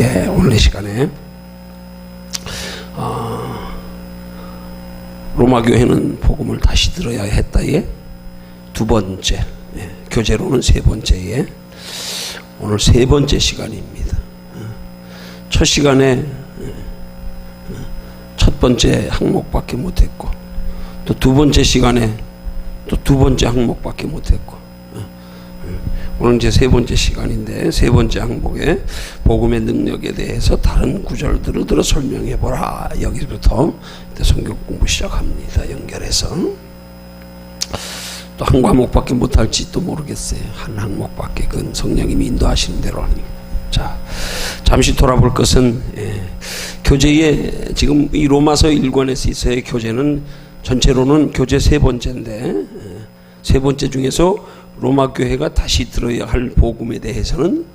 오늘 이 시간에 로마 교회는 복음을 다시 들어야 했다의 두 번째, 교재로는 세 번째에 오늘 세 번째 시간입니다. 첫 시간에 첫 번째 항목밖에 못했고, 또 두 번째 시간에 또 두 번째 항목밖에 못했고, 오늘 이제 세 번째 시간인데 세 번째 항목에 복음의 능력에 대해서 다른 구절들을 들어 설명해 보라. 여기부터 성경 공부 시작합니다. 연결해서 또 한 과목밖에 못할지도 모르겠어요. 한 항목밖에. 그건 성령님이 인도하시는 대로 합니다. 자, 잠시 돌아볼 것은 교재에 지금 이 로마서 1권에서 있어의 교재는 전체로는 교재 세 번째인데, 세 번째 중에서 로마 교회가 다시 들어야 할 복음에 대해서는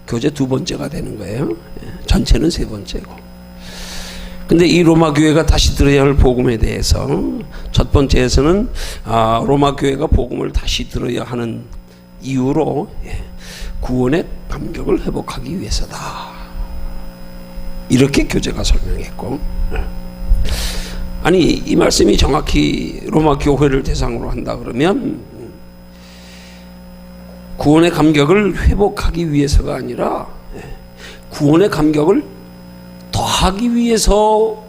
교재 두 번째가 되는 거예요. 전체는 세 번째고. 근데 이 로마 교회가 다시 들어야 할 복음에 대해서 첫 번째에서는 로마 교회가 복음을 다시 들어야 하는 이유로 구원의 감격을 회복하기 위해서다. 이렇게 교재가 설명했고, 아니 이 말씀이 정확히 로마 교회를 대상으로 한다 그러면 구원의 감격을 회복하기 위해서가 아니라 구원의 감격을 더하기 위해서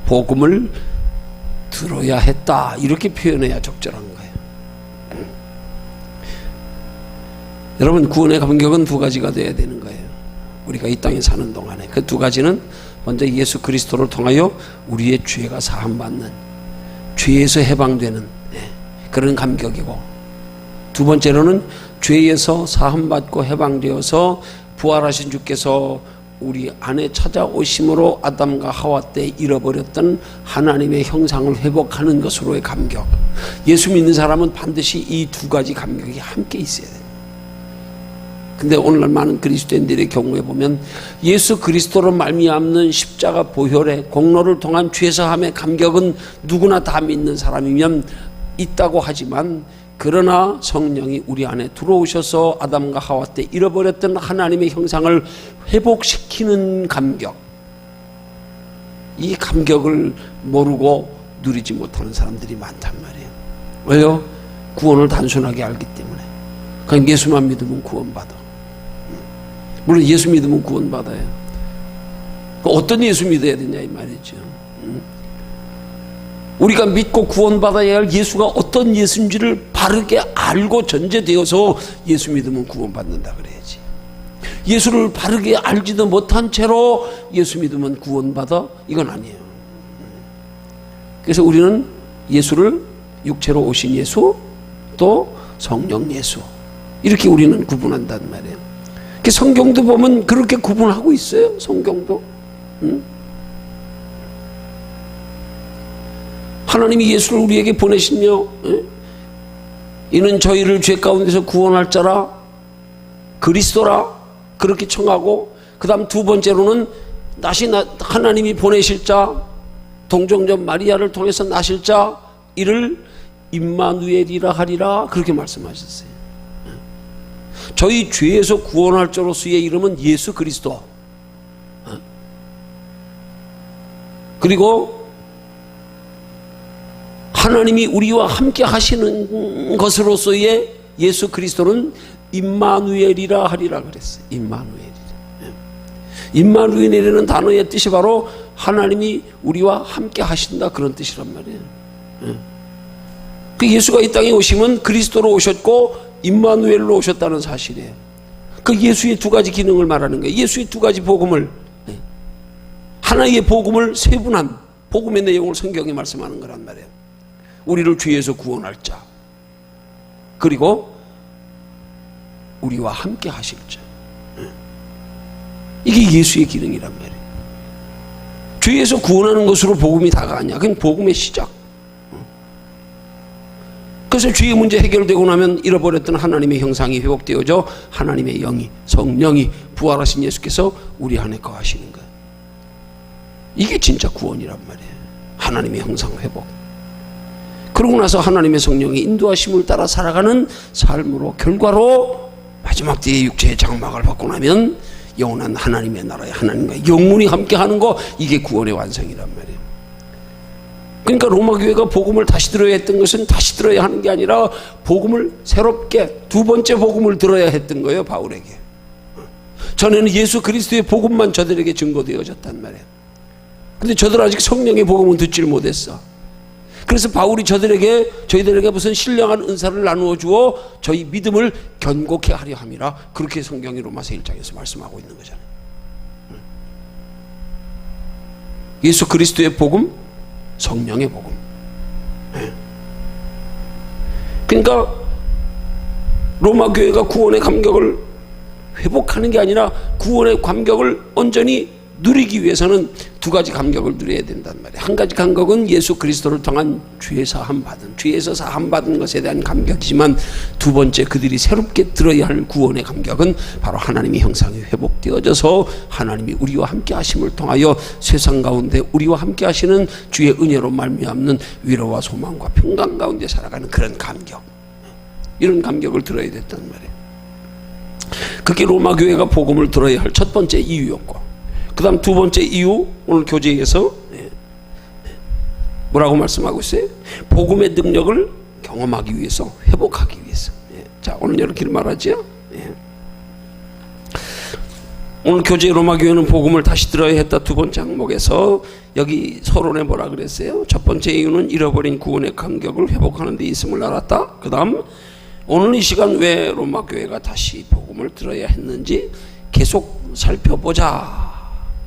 복음을 들어야 했다. 이렇게 표현해야 적절한 거예요. 여러분, 구원의 감격은 두 가지가 돼야 되는 거예요. 우리가 이 땅에 사는 동안에 그 두 가지는 먼저 예수 그리스도를 통하여 우리의 죄가 사함받는, 죄에서 해방되는 그런 감격이고, 두 번째로는 죄에서 사함받고 해방되어서 부활하신 주께서 우리 안에 찾아오심으로 아담과 하와 때 잃어버렸던 하나님의 형상을 회복하는 것으로의 감격. 예수 믿는 사람은 반드시 이 두 가지 감격이 함께 있어야 돼요. 근데 오늘날 많은 그리스도인들의 경우에 보면 예수 그리스도로 말미암는 십자가 보혈의 공로를 통한 죄사함의 감격은 누구나 다 믿는 사람이면 있다고 하지만, 그러나 성령이 우리 안에 들어오셔서 아담과 하와 때 잃어버렸던 하나님의 형상을 회복시키는 감격, 이 감격을 모르고 누리지 못하는 사람들이 많단 말이에요. 왜요? 구원을 단순하게 알기 때문에. 그냥 예수만 믿으면 구원받아. 물론 예수 믿으면 구원받아요. 어떤 예수 믿어야 되냐 이 말이죠. 우리가 믿고 구원받아야 할 예수가 어떤 예수인지를 바르게 알고 전제되어서 예수 믿으면 구원받는다 그래야지. 예수를 바르게 알지도 못한 채로 예수 믿으면 구원받아? 이건 아니에요. 그래서 우리는 예수를 육체로 오신 예수, 또 성령 예수, 이렇게 우리는 구분한단 말이에요. 성경도 보면 그렇게 구분하고 있어요. 성경도. 하나님이 예수를 우리에게 보내시며 이는 저희를 죄 가운데서 구원할 자라, 그리스도라, 그렇게 청하고, 그 다음 두 번째로는 하나님이 보내실 자, 동정녀 마리아를 통해서 나실 자, 이를 임마누엘이라 하리라, 그렇게 말씀하셨어요. 저희 죄에서 구원할 자로서의 이름은 예수 그리스도. 그리고 하나님이 우리와 함께 하시는 것으로서의 예수 그리스도는 임마누엘이라 하리라 그랬어요. 임마누엘이라는 단어의 뜻이 바로 하나님이 우리와 함께 하신다, 그런 뜻이란 말이에요. 그 예수가 이 땅에 오시면 그리스도로 오셨고 임마누엘로 오셨다는 사실이에요. 그 예수의 두 가지 기능을 말하는 거예요. 예수의 두 가지 복음을, 하나의 복음을 세분한 복음의 내용을 성경이 말씀하는 거란 말이에요. 우리를 죄에서 구원할 자, 그리고 우리와 함께 하실 자. 이게 예수의 기능이란 말이에요. 죄에서 구원하는 것으로 복음이 다가 아니야. 그건 복음의 시작. 그래서 죄의 문제 해결되고 나면 잃어버렸던 하나님의 형상이 회복되어져 하나님의 영이, 성령이, 부활하신 예수께서 우리 안에 거하시는 거예요. 이게 진짜 구원이란 말이에요. 하나님의 형상 회복. 그러고 나서 하나님의 성령의 인도하심을 따라 살아가는 삶으로, 결과로 마지막 때의 육체의 장막을 벗고 나면 영원한 하나님의 나라에 하나님과 영원히 함께하는 거, 이게 구원의 완성이란 말이에요. 그러니까 로마 교회가 복음을 다시 들어야 했던 것은 다시 들어야 하는 게 아니라 복음을 새롭게 두 번째 복음을 들어야 했던 거예요. 바울에게. 전에는 예수 그리스도의 복음만 저들에게 증거되어졌단 말이에요. 근데 저들 아직 성령의 복음은 듣지를 못했어. 그래서 바울이 저희들에게 무슨 신령한 은사를 나누어 주어 저희 믿음을 견고케 하려 함이라, 그렇게 성경이 로마서 1장에서 말씀하고 있는 거잖아요. 예수 그리스도의 복음, 성령의 복음. 그러니까 로마 교회가 구원의 감격을 회복하는 게 아니라 구원의 감격을 온전히 누리기 위해서는 두 가지 감격을 누려야 된단 말이에요. 한 가지 감격은 예수 그리스도를 통한 죄에서 사함 받은 것에 대한 감격이지만, 두 번째 그들이 새롭게 들어야 할 구원의 감격은 바로 하나님의 형상이 회복되어져서 하나님이 우리와 함께 하심을 통하여 세상 가운데 우리와 함께 하시는 주의 은혜로 말미암는 위로와 소망과 평강 가운데 살아가는 그런 감격, 이런 감격을 들어야 됐단 말이에요. 그게 로마 교회가 복음을 들어야 할 첫 번째 이유였고, 그 다음 두 번째 이유, 오늘 교재에서 뭐라고 말씀하고 있어요? 복음의 능력을 경험하기 위해서, 회복하기 위해서. 자, 오늘 이렇게 말하죠. 오늘 교재 로마 교회는 복음을 다시 들어야 했다 두 번째 항목에서 여기 서론에 뭐라 그랬어요? 첫 번째 이유는 잃어버린 구원의 감격을 회복하는 데 있음을 알았다. 그 다음 오늘 이 시간 왜 로마 교회가 다시 복음을 들어야 했는지 계속 살펴보자.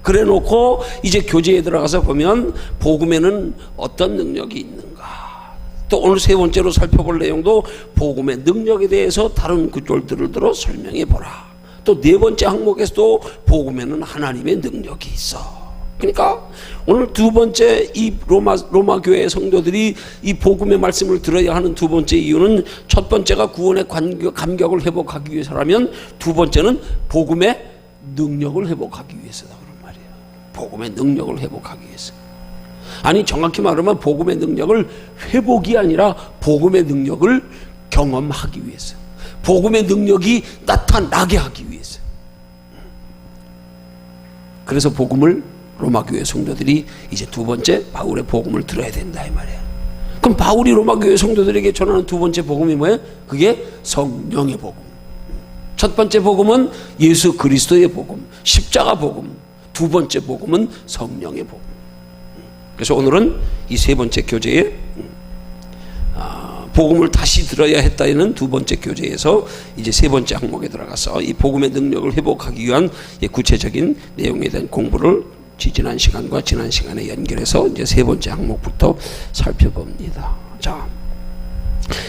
그래 놓고 이제 교재에 들어가서 보면 복음에는 어떤 능력이 있는가, 또 오늘 세 번째로 살펴볼 내용도 복음의 능력에 대해서 다른 구절들을 들어 설명해 보라. 또 네 번째 항목에서도 복음에는 하나님의 능력이 있어. 그러니까 오늘 두 번째 이 로마 교회 성도들이 이 복음의 말씀을 들어야 하는 두 번째 이유는, 첫 번째가 구원의 감격을 회복하기 위해서라면 두 번째는 복음의 능력을 회복하기 위해서다. 복음의 능력을 회복하기 위해서. 아니, 정확히 말하면 복음의 능력을 회복이 아니라 복음의 능력을 경험하기 위해서, 복음의 능력이 나타나게 하기 위해서. 그래서 복음을 로마 교회 성도들이 이제 두 번째 바울의 복음을 들어야 된다 이 말이에요. 그럼 바울이 로마 교회 성도들에게 전하는 두 번째 복음이 뭐예요? 그게 성령의 복음. 첫 번째 복음은 예수 그리스도의 복음, 십자가 복음. 두 번째 복음은 성령의 복음. 그래서 오늘은 이 세 번째 교재에 복음을 다시 들어야 했다는 두 번째 교재에서 이제 세 번째 항목에 들어가서 이 복음의 능력을 회복하기 위한 구체적인 내용에 대한 공부를 지난 시간과 지난 시간에 연결해서 이제 세 번째 항목부터 살펴봅니다. 자,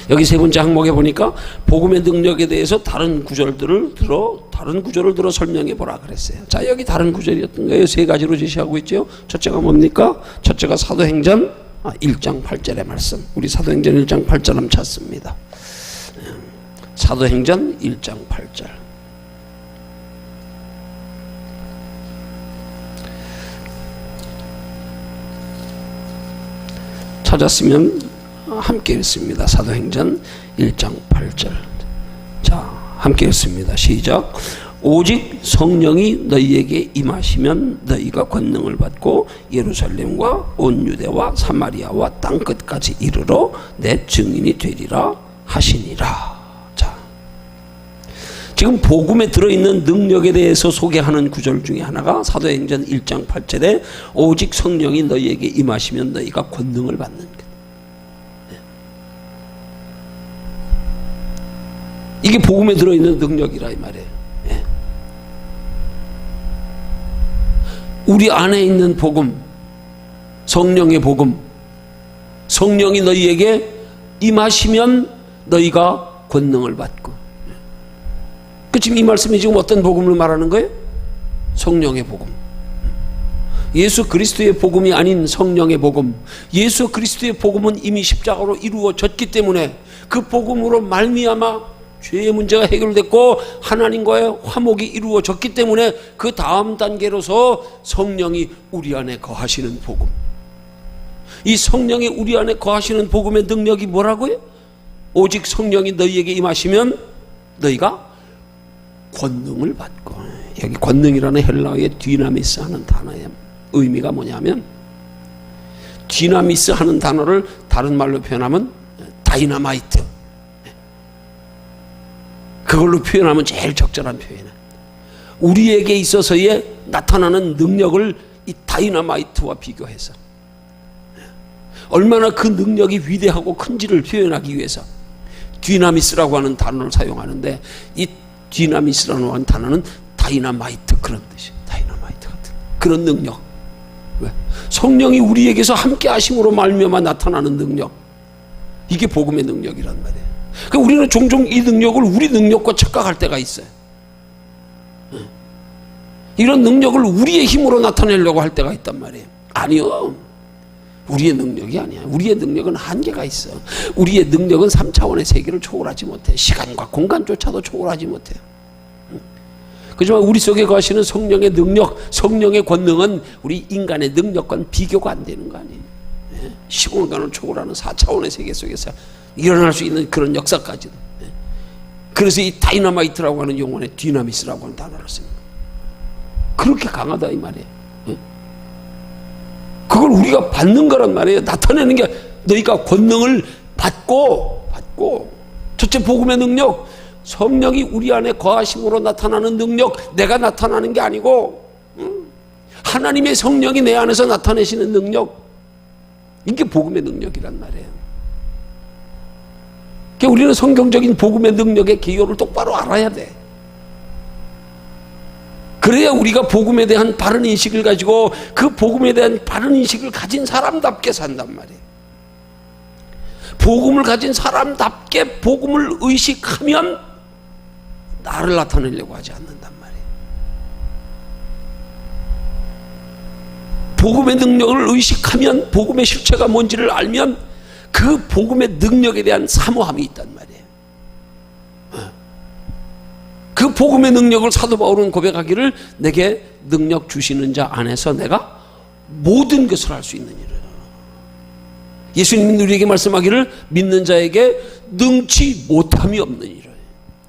여기 세 번째 항목에 보니까 복음의 능력에 대해서 다른 구절을 들어 설명해 보라 그랬어요. 자, 여기 다른 구절이었던 거예요. 세 가지로 제시하고 있죠. 첫째가 뭡니까? 첫째가 사도행전 1장 8절의 말씀. 우리 사도행전 1장 8절 한번 찾습니다. 사도행전 1장 8절. 찾았으면 함께 읽습니다. 사도행전 1장 8절. 자, 함께 읽습니다. 시작. 오직 성령이 너희에게 임하시면 너희가 권능을 받고 예루살렘과 온 유대와 사마리아와 땅끝까지 이르러 내 증인이 되리라 하시니라. 자, 지금 복음에 들어있는 능력에 대해서 소개하는 구절 중에 하나가 사도행전 1장 8절에 오직 성령이 너희에게 임하시면 너희가 권능을 받는 것. 이게 복음에 들어있는 능력이라 이 말이에요. 예. 우리 안에 있는 복음, 성령의 복음, 성령이 너희에게 임하시면 너희가 권능을 받고. 지금 이 말씀이 지금 어떤 복음을 말하는 거예요? 성령의 복음. 예수 그리스도의 복음이 아닌 성령의 복음. 예수 그리스도의 복음은 이미 십자가로 이루어졌기 때문에 그 복음으로 말미암아 죄의 문제가 해결됐고 하나님과의 화목이 이루어졌기 때문에 그 다음 단계로서 성령이 우리 안에 거하시는 복음. 이 성령이 우리 안에 거하시는 복음의 능력이 뭐라고요? 오직 성령이 너희에게 임하시면 너희가 권능을 받고. 여기 권능이라는 헬라어의 디나미스 하는 단어의 의미가 뭐냐면, 디나미스 하는 단어를 다른 말로 표현하면 다이나마이트, 그걸로 표현하면 제일 적절한 표현이에요. 우리에게 있어서의 나타나는 능력을 이 다이나마이트와 비교해서 얼마나 그 능력이 위대하고 큰지를 표현하기 위해서 디나미스라고 하는 단어를 사용하는데, 이 디나미스라고 하는 단어는 다이나마이트, 그런 뜻이에요. 다이나마이트 같은 그런 능력. 왜? 성령이 우리에게서 함께 하심으로 말미암아 나타나는 능력, 이게 복음의 능력이란 말이에요. 그러니까 우리는 종종 이 능력을 우리 능력과 착각할 때가 있어요. 이런 능력을 우리의 힘으로 나타내려고 할 때가 있단 말이에요. 아니요, 우리의 능력이 아니야. 우리의 능력은 한계가 있어. 우리의 능력은 3차원의 세계를 초월하지 못해. 시간과 공간조차도 초월하지 못해요. 그렇지만 우리 속에 거하시는 성령의 능력, 성령의 권능은 우리 인간의 능력과는 비교가 안 되는 거 아니에요. 시공간을 초월하는 4차원의 세계 속에서 일어날 수 있는 그런 역사까지도. 그래서 이 다이너마이트라고 하는 용어에 디나미스라고 하는 단어를 씁니다. 그렇게 강하다 이 말이에요. 그걸 우리가 받는 거란 말이에요. 나타내는 게, 너희가 권능을 받고 첫째 복음의 능력, 성령이 우리 안에 거하심으로 나타나는 능력, 내가 나타나는 게 아니고 하나님의 성령이 내 안에서 나타내시는 능력, 이게 복음의 능력이란 말이에요. 그러니까 우리는 성경적인 복음의 능력의 기호를 똑바로 알아야 돼. 그래야 우리가 복음에 대한 바른 인식을 가지고 그 복음에 대한 바른 인식을 가진 사람답게 산단 말이에요. 복음을 가진 사람답게 복음을 의식하면 나를 나타내려고 하지 않는단 말이에요. 복음의 능력을 의식하면, 복음의 실체가 뭔지를 알면 그 복음의 능력에 대한 사모함이 있단 말이에요. 그 복음의 능력을 사도 바울은 고백하기를, 내게 능력 주시는 자 안에서 내가 모든 것을 할 수 있는 일을. 예수님이 우리에게 말씀하기를, 믿는 자에게 능치 못함이 없는 일을.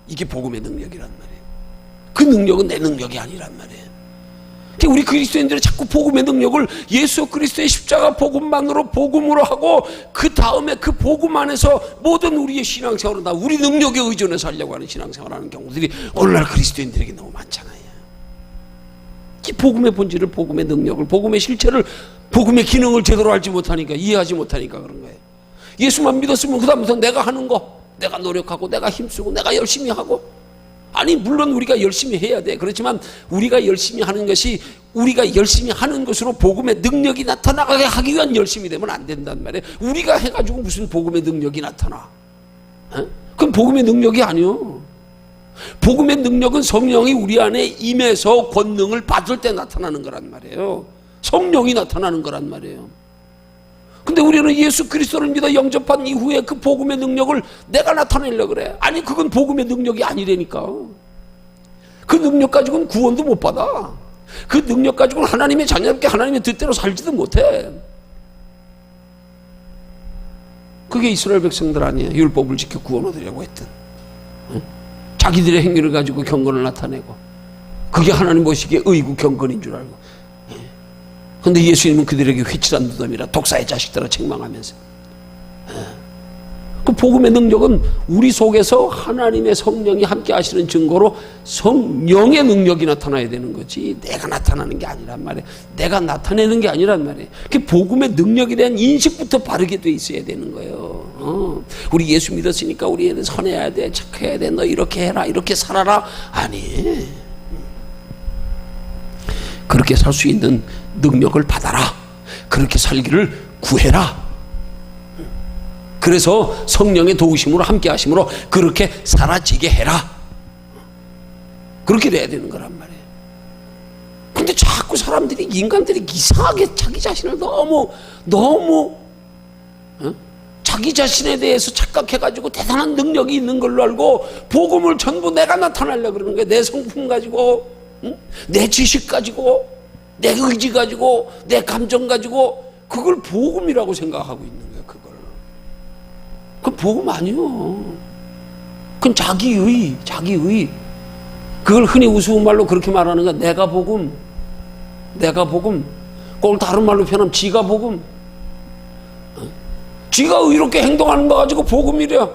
이게 복음의 능력이란 말이에요. 그 능력은 내 능력이 아니란 말이에요. 우리 그리스도인들이 자꾸 복음의 능력을 예수 그리스도의 십자가 복음만으로 복음으로 하고, 그 다음에 그 복음 안에서 모든 우리의 신앙생활은 다 우리 능력에 의존해서 하려고 하는 신앙생활하는 경우들이 오늘날 그리스도인들에게 너무 많잖아요. 이 복음의 본질을, 복음의 능력을, 복음의 실체를, 복음의 기능을 제대로 알지 못하니까, 이해하지 못하니까 그런 거예요. 예수만 믿었으면 그 다음부터 내가 하는 거, 내가 노력하고 내가 힘쓰고 내가 열심히 하고, 아니 물론 우리가 열심히 해야 돼. 그렇지만 우리가 열심히 하는 것이 우리가 열심히 하는 것으로 복음의 능력이 나타나게 하기 위한 열심히 되면 안 된단 말이에요. 우리가 해가지고 무슨 복음의 능력이 나타나? 그건 복음의 능력이 아니요. 복음의 능력은 성령이 우리 안에 임해서 권능을 받을 때 나타나는 거란 말이에요. 성령이 나타나는 거란 말이에요. 근데 우리는 예수 그리스도를 믿어 영접한 이후에 그 복음의 능력을 내가 나타내려고 그래. 아니 그건 복음의 능력이 아니라니까. 그 능력 가지고는 구원도 못 받아. 그 능력 가지고는 하나님의 자녀답게 하나님의 뜻대로 살지도 못해. 그게 이스라엘 백성들 아니에요. 율법을 지켜 구원 얻으려고 했던. 자기들의 행위를 가지고 경건을 나타내고, 그게 하나님 보시기에 의구 경건인 줄 알고. 그런데 예수님은 그들에게 회칠한 무덤이라 독사의 자식들아 책망하면서, 그 복음의 능력은 우리 속에서 하나님의 성령이 함께 하시는 증거로 성령의 능력이 나타나야 되는 거지, 내가 나타나는 게 아니란 말이에요. 내가 나타내는 게 아니란 말이에요. 그 복음의 능력에 대한 인식부터 바르게 돼 있어야 되는 거예요. 우리 예수 믿었으니까 우리 애는 선해야 돼, 착해야 돼, 너 이렇게 해라, 이렇게 살아라. 아니, 그렇게 살 수 있는 능력을 받아라. 그렇게 살기를 구해라. 그래서 성령의 도우심으로 함께 하심으로 그렇게 사라지게 해라. 그렇게 돼야 되는 거란 말이에요. 근데 자꾸 사람들이, 인간들이 이상하게 자기 자신을 너무 자기 자신에 대해서 착각해가지고 대단한 능력이 있는 걸로 알고 복음을 전부 내가 나타내려고 그러는 거예요. 내 성품 가지고, 내 지식 가지고, 내 의지 가지고, 내 감정 가지고, 그걸 복음이라고 생각하고 있는 거예요. 그건 복음 아니요. 그건 자기의. 그걸 흔히 우스운 말로 그렇게 말하는 거야. 내가 복음. 내가 복음. 그걸 다른 말로 표현하면 지가 복음. 지가 의롭게 행동하는 거 가지고 복음이래.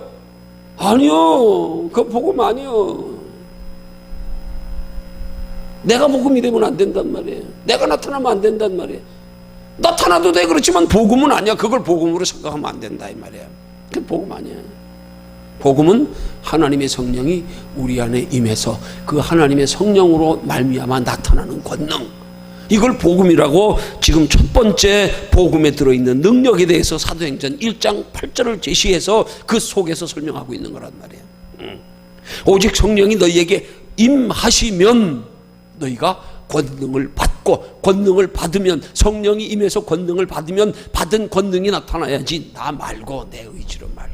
아니요. 그거 복음 아니요. 내가 복음이 되면 안 된단 말이에요. 내가 나타나면 안 된단 말이에요. 나타나도 돼. 그렇지만 복음은 아니야. 그걸 복음으로 생각하면 안 된다 이 말이야. 그게 복음 아니야. 복음은 하나님의 성령이 우리 안에 임해서 그 하나님의 성령으로 말미암아 나타나는 권능, 이걸 복음이라고 지금 첫 번째 복음에 들어있는 능력에 대해서 사도행전 1장 8절을 제시해서 그 속에서 설명하고 있는 거란 말이에요. 오직 성령이 너희에게 임하시면 너희가 권능을 받고, 권능을 받으면, 성령이 임해서 권능을 받으면 받은 권능이 나타나야지 나 말고 내 의지로 말고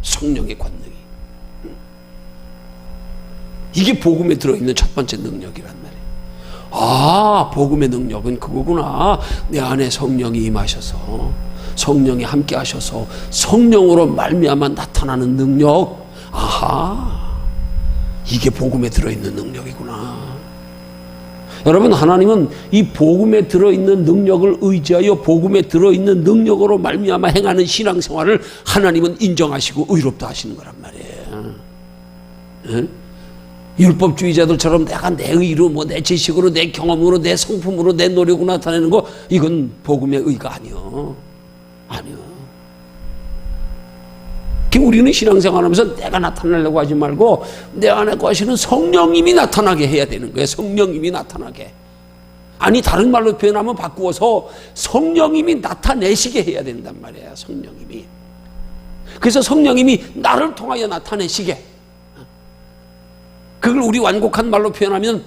성령의 권능이. 이게 복음에 들어있는 첫 번째 능력이란 말이에요. 아, 복음의 능력은 그거구나. 내 안에 성령이 임하셔서, 성령이 함께 하셔서 성령으로 말미암아 나타나는 능력. 아하, 이게 복음에 들어있는 능력이구나. 여러분, 하나님은 이 복음에 들어있는 능력을 의지하여 복음에 들어있는 능력으로 말미암아 행하는 신앙생활을 하나님은 인정하시고 의롭다 하시는 거란 말이에요. 응? 율법주의자들처럼 내가 내 의로, 뭐 내 지식으로, 내 경험으로, 내 성품으로, 내 노력으로 나타내는 거, 이건 복음의 의가 아니요. 아니요. 우리는 신앙생활하면서 내가 나타나려고 하지 말고 내 안에 거하시는 성령님이 나타나게 해야 되는 거예요. 성령님이 나타나게. 아니, 다른 말로 표현하면 바꾸어서 성령님이 나타내시게 해야 된단 말이에요. 성령님이. 그래서 성령님이 나를 통하여 나타내시게. 그걸 우리 완곡한 말로 표현하면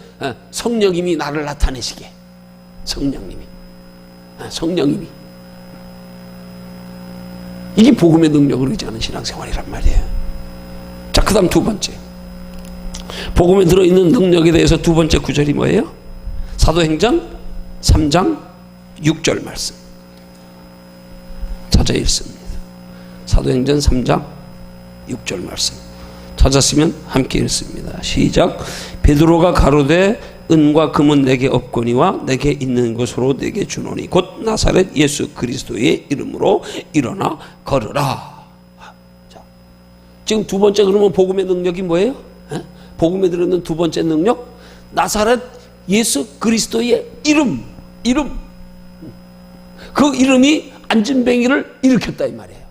성령님이 나를 나타내시게. 성령님이. 성령님이. 이게 복음의 능력을 의지하는 신앙생활이란 말이에요. 자, 그 다음 두 번째. 복음에 들어있는 능력에 대해서 두 번째 구절이 뭐예요? 사도행전 3장 6절 말씀. 찾아 읽습니다. 사도행전 3장 6절 말씀. 찾았으면 함께 읽습니다. 시작. 베드로가 가로되 은과 금은 내게 없거니와 내게 있는 것으로 내게 주노니 곧 나사렛 예수 그리스도의 이름으로 일어나 걸으라. 자, 지금 두 번째 그러면 복음의 능력이 뭐예요? 복음에 들어있는 두 번째 능력, 나사렛 예수 그리스도의 이름. 그 이름이 안진뱅이를 일으켰다 이 말이에요.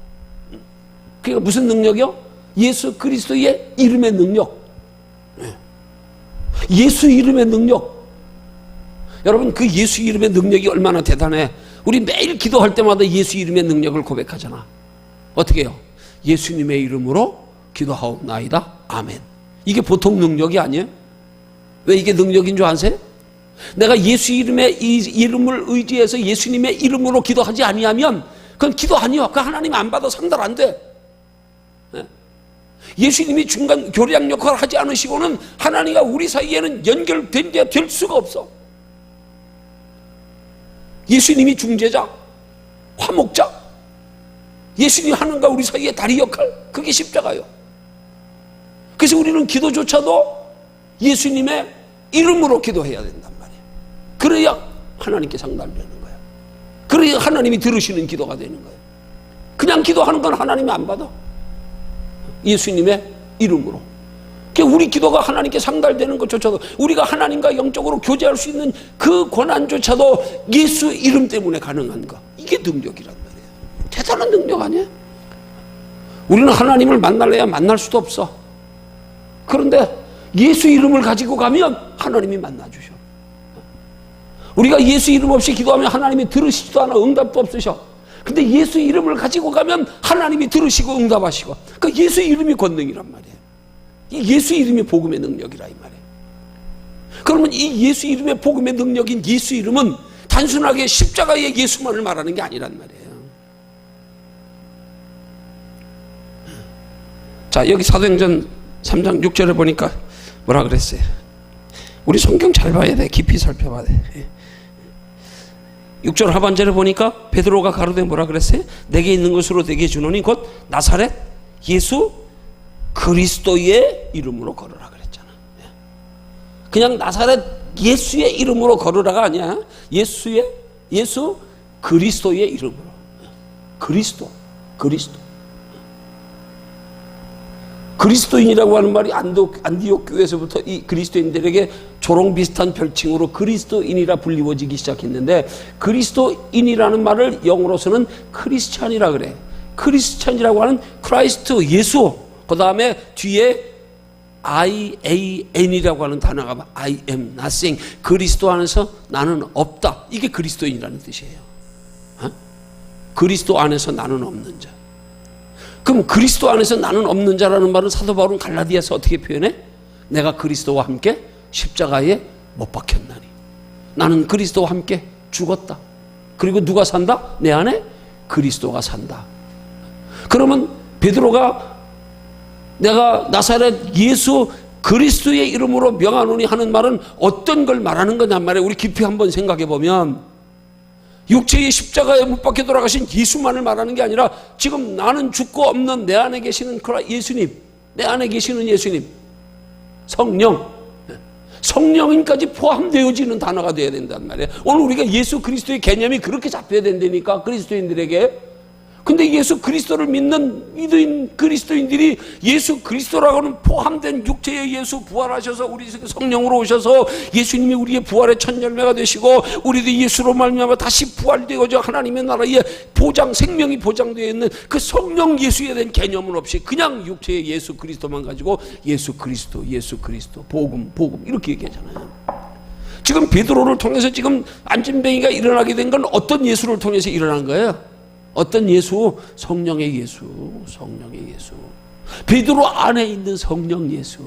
그게 무슨 능력이요? 예수 그리스도의 이름의 능력. 예수 이름의 능력. 여러분, 그 예수 이름의 능력이 얼마나 대단해. 우리 매일 기도할 때마다 예수 이름의 능력을 고백하잖아. 어떻게 해요? 예수님의 이름으로 기도하옵나이다. 아멘. 이게 보통 능력이 아니에요? 왜 이게 능력인 줄 아세요? 내가 예수 이름의 이름을 의지해서 예수님의 이름으로 기도하지 아니하면 그건 기도 아니야. 그 하나님 안 받아. 상달 안 돼. 예수님이 중간 교량 역할을 하지 않으시고는 하나님과 우리 사이에는 연결된 게 될 수가 없어. 예수님이 중재자, 화목자, 예수님이 하나님과 우리 사이의 다리 역할, 그게 십자가요. 그래서 우리는 기도조차도 예수님의 이름으로 기도해야 된단 말이에요. 그래야 하나님께 상달되는 거예요. 그래야 하나님이 들으시는 기도가 되는 거예요. 그냥 기도하는 건 하나님이 안 받아. 예수님의 이름으로. 그러니까 우리 기도가 하나님께 상달되는 것조차도, 우리가 하나님과 영적으로 교제할 수 있는 그 권한조차도 예수 이름 때문에 가능한 거. 이게 능력이란 말이에요. 대단한 능력 아니에요? 우리는 하나님을 만날래야 만날 수도 없어. 그런데 예수 이름을 가지고 가면 하나님이 만나주셔. 우리가 예수 이름 없이 기도하면 하나님이 들으시지도 않아. 응답도 없으셔. 근데 예수 이름을 가지고 가면 하나님이 들으시고 응답하시고. 그 예수 이름이 권능이란 말이에요. 이 예수 이름이 복음의 능력이라 이 말이에요. 그러면 이 예수 이름의 복음의 능력인 예수 이름은 단순하게 십자가의 예수만을 말하는 게 아니란 말이에요. 자, 여기 사도행전 3장 6절에 보니까 뭐라 그랬어요? 우리 성경 잘 봐야 돼. 깊이 살펴봐야 돼. 6절 하반절에 보니까 베드로가 가로되 뭐라 그랬어요? 내게 있는 것으로 내게 주노니 곧 나사렛 예수 그리스도의 이름으로 걸으라 그랬잖아. 그냥 나사렛 예수의 이름으로 걸으라가 아니야. 예수 그리스도의 이름으로. 그리스도. 그리스도인이라고 하는 말이 안디옥 교회에서부터 이 그리스도인들에게 조롱 비슷한 별칭으로 그리스도인이라 불리워지기 시작했는데, 그리스도인이라는 말을 영어로서는 크리스찬이라 그래. 크리스찬이라고 하는 크라이스트, 예수, 그 다음에 뒤에 IAN이라고 하는 단어가 I am nothing. 그리스도 안에서 나는 없다. 이게 그리스도인이라는 뜻이에요. 그리스도 안에서 나는 없는 자. 그럼 그리스도 안에서 나는 없는 자라는 말은 사도 바울은 갈라디아서 어떻게 표현해? 내가 그리스도와 함께 십자가에 못 박혔나니. 나는 그리스도와 함께 죽었다. 그리고 누가 산다? 내 안에 그리스도가 산다. 그러면 베드로가 내가 나사렛 예수 그리스도의 이름으로 명하노니 하는 말은 어떤 걸 말하는 거냔 말이에요. 우리 깊이 한번 생각해 보면 육체의 십자가에 못 박혀 돌아가신 예수만을 말하는 게 아니라 지금 나는 죽고 없는 내 안에 계시는 예수님, 내 안에 계시는 예수님, 성령인까지 포함되어지는 단어가 되어야 된단 말이에요. 오늘 우리가 예수 그리스도의 개념이 그렇게 잡혀야 된다니까, 그리스도인들에게. 근데 예수 그리스도를 믿는 믿은 그리스도인들이 예수 그리스도라고는 포함된 육체의 예수, 부활하셔서 우리 속에 성령으로 오셔서 예수님이 우리의 부활의 첫 열매가 되시고 우리도 예수로 말미암아 다시 부활되어져 하나님의 나라의 생명이 보장되어 있는 그 성령 예수에 대한 개념은 없이 그냥 육체의 예수 그리스도만 가지고 예수 그리스도 복음 이렇게 얘기하잖아요. 지금 베드로를 통해서 지금 안진뱅이가 일어나게 된 건 어떤 예수를 통해서 일어난 거예요? 어떤 예수? 성령의 예수. 베드로 안에 있는 성령 예수.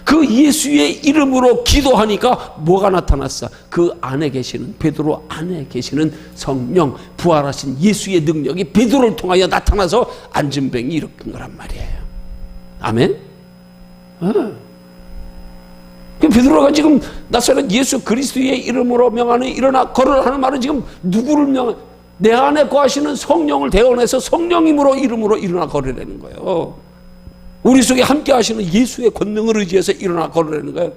그 예수의 이름으로 기도하니까 뭐가 나타났어? 그 안에 계시는, 베드로 안에 계시는 성령, 부활하신 예수의 능력이 베드로를 통하여 나타나서 안진뱅이 일으킨 거란 말이에요. 아멘? 베드로가 지금 나사렛 예수 그리스도의 이름으로 명하는 일어나 걸으라 하는 말은 지금 누구를 내 안에 거하시는 성령을 대언해서 성령님으로 이름으로 일어나 걸으라는 거예요. 우리 속에 함께 하시는 예수의 권능을 의지해서 일어나 걸으라는 거예요.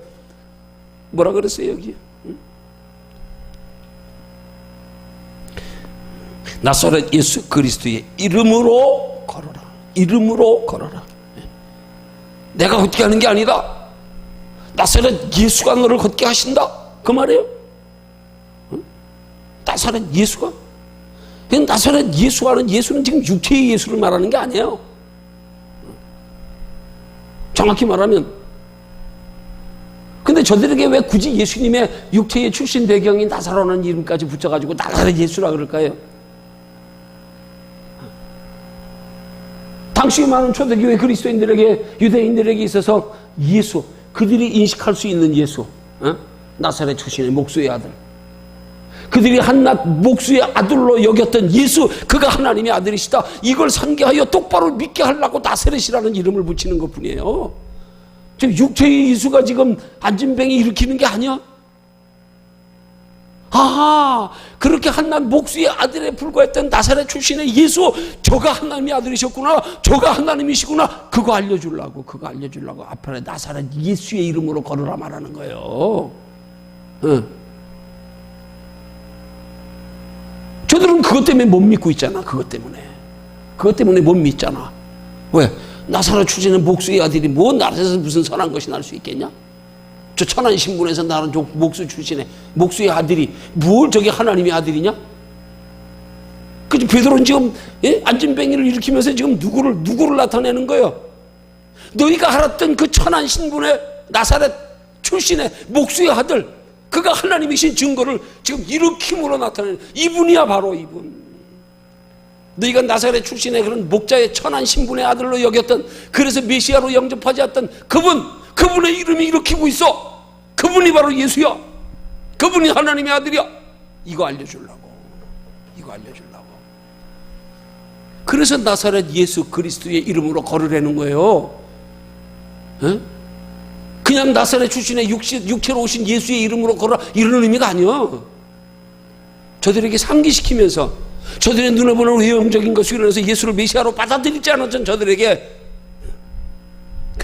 뭐라 그랬어요 여기? 나사렛 예수 그리스도의 이름으로 걸어라. 이름으로 걸어라. 내가 걷게 하는 게 아니다. 나사렛 예수가 너를 걷게 하신다. 그 말이에요. 나사렛 예수가? 나사렛 예수하는 예수는 지금 육체의 예수를 말하는 게 아니에요. 정확히 말하면. 근데 저들에게 왜 굳이 예수님의 육체의 출신 배경인 나사로라는 이름까지 붙여가지고 나사렛 예수라 그럴까요? 당시 많은 초대교회 그리스도인들에게, 유대인들에게 있어서 예수, 그들이 인식할 수 있는 예수, 나사렛 출신의 목수의 아들, 그들이 한낱 목수의 아들로 여겼던 예수, 그가 하나님의 아들이시다, 이걸 상기하여 똑바로 믿게 하려고 나사렛이라는 이름을 붙이는 것뿐이에요. 지금 육체의 예수가 지금 안진뱅이 일으키는 게 아니야. 그렇게 한낱 목수의 아들에 불과했던 나사렛 출신의 예수, 저가 하나님의 아들이셨구나, 저가 하나님이시구나, 그거 알려주려고 앞에 나사렛 예수의 이름으로 걸으라 말하는 거예요. 저들은 그것 때문에 못 믿고 있잖아. 그것 때문에 못 믿잖아. 왜? 나사렛 출신의 목수의 아들이 뭐 나라에서 무슨 선한 것이 날 수 있겠냐? 저 천안 신분에서 나는 저 목수 출신의 목수의 아들이 뭘 저게 하나님의 아들이냐? 그치, 베드로는 지금 안진뱅이를 일으키면서 지금 누구를 나타내는 거예요? 너희가 알았던 그 천안 신분의 나사렛 출신의 목수의 아들, 그가 하나님이신 증거를 지금 일으킴으로 나타내는 이분이야, 바로 이분. 너희가 나사렛 출신의 그런 목자의 천한 신분의 아들로 여겼던, 그래서 메시아로 영접하지 않았던 그분의 이름이 일으키고 있어. 그분이 바로 예수야. 그분이 하나님의 아들이야. 이거 알려주려고. 그래서 나사렛 예수 그리스도의 이름으로 걸으라는 거예요. 그냥 나사렛 출신의 육체로 오신 예수의 이름으로 걸어라, 이런 의미가 아니야. 저들에게 상기시키면서, 저들의 눈에 보는 외형적인 것을 일어나서 예수를 메시아로 받아들이지 않았던 저들에게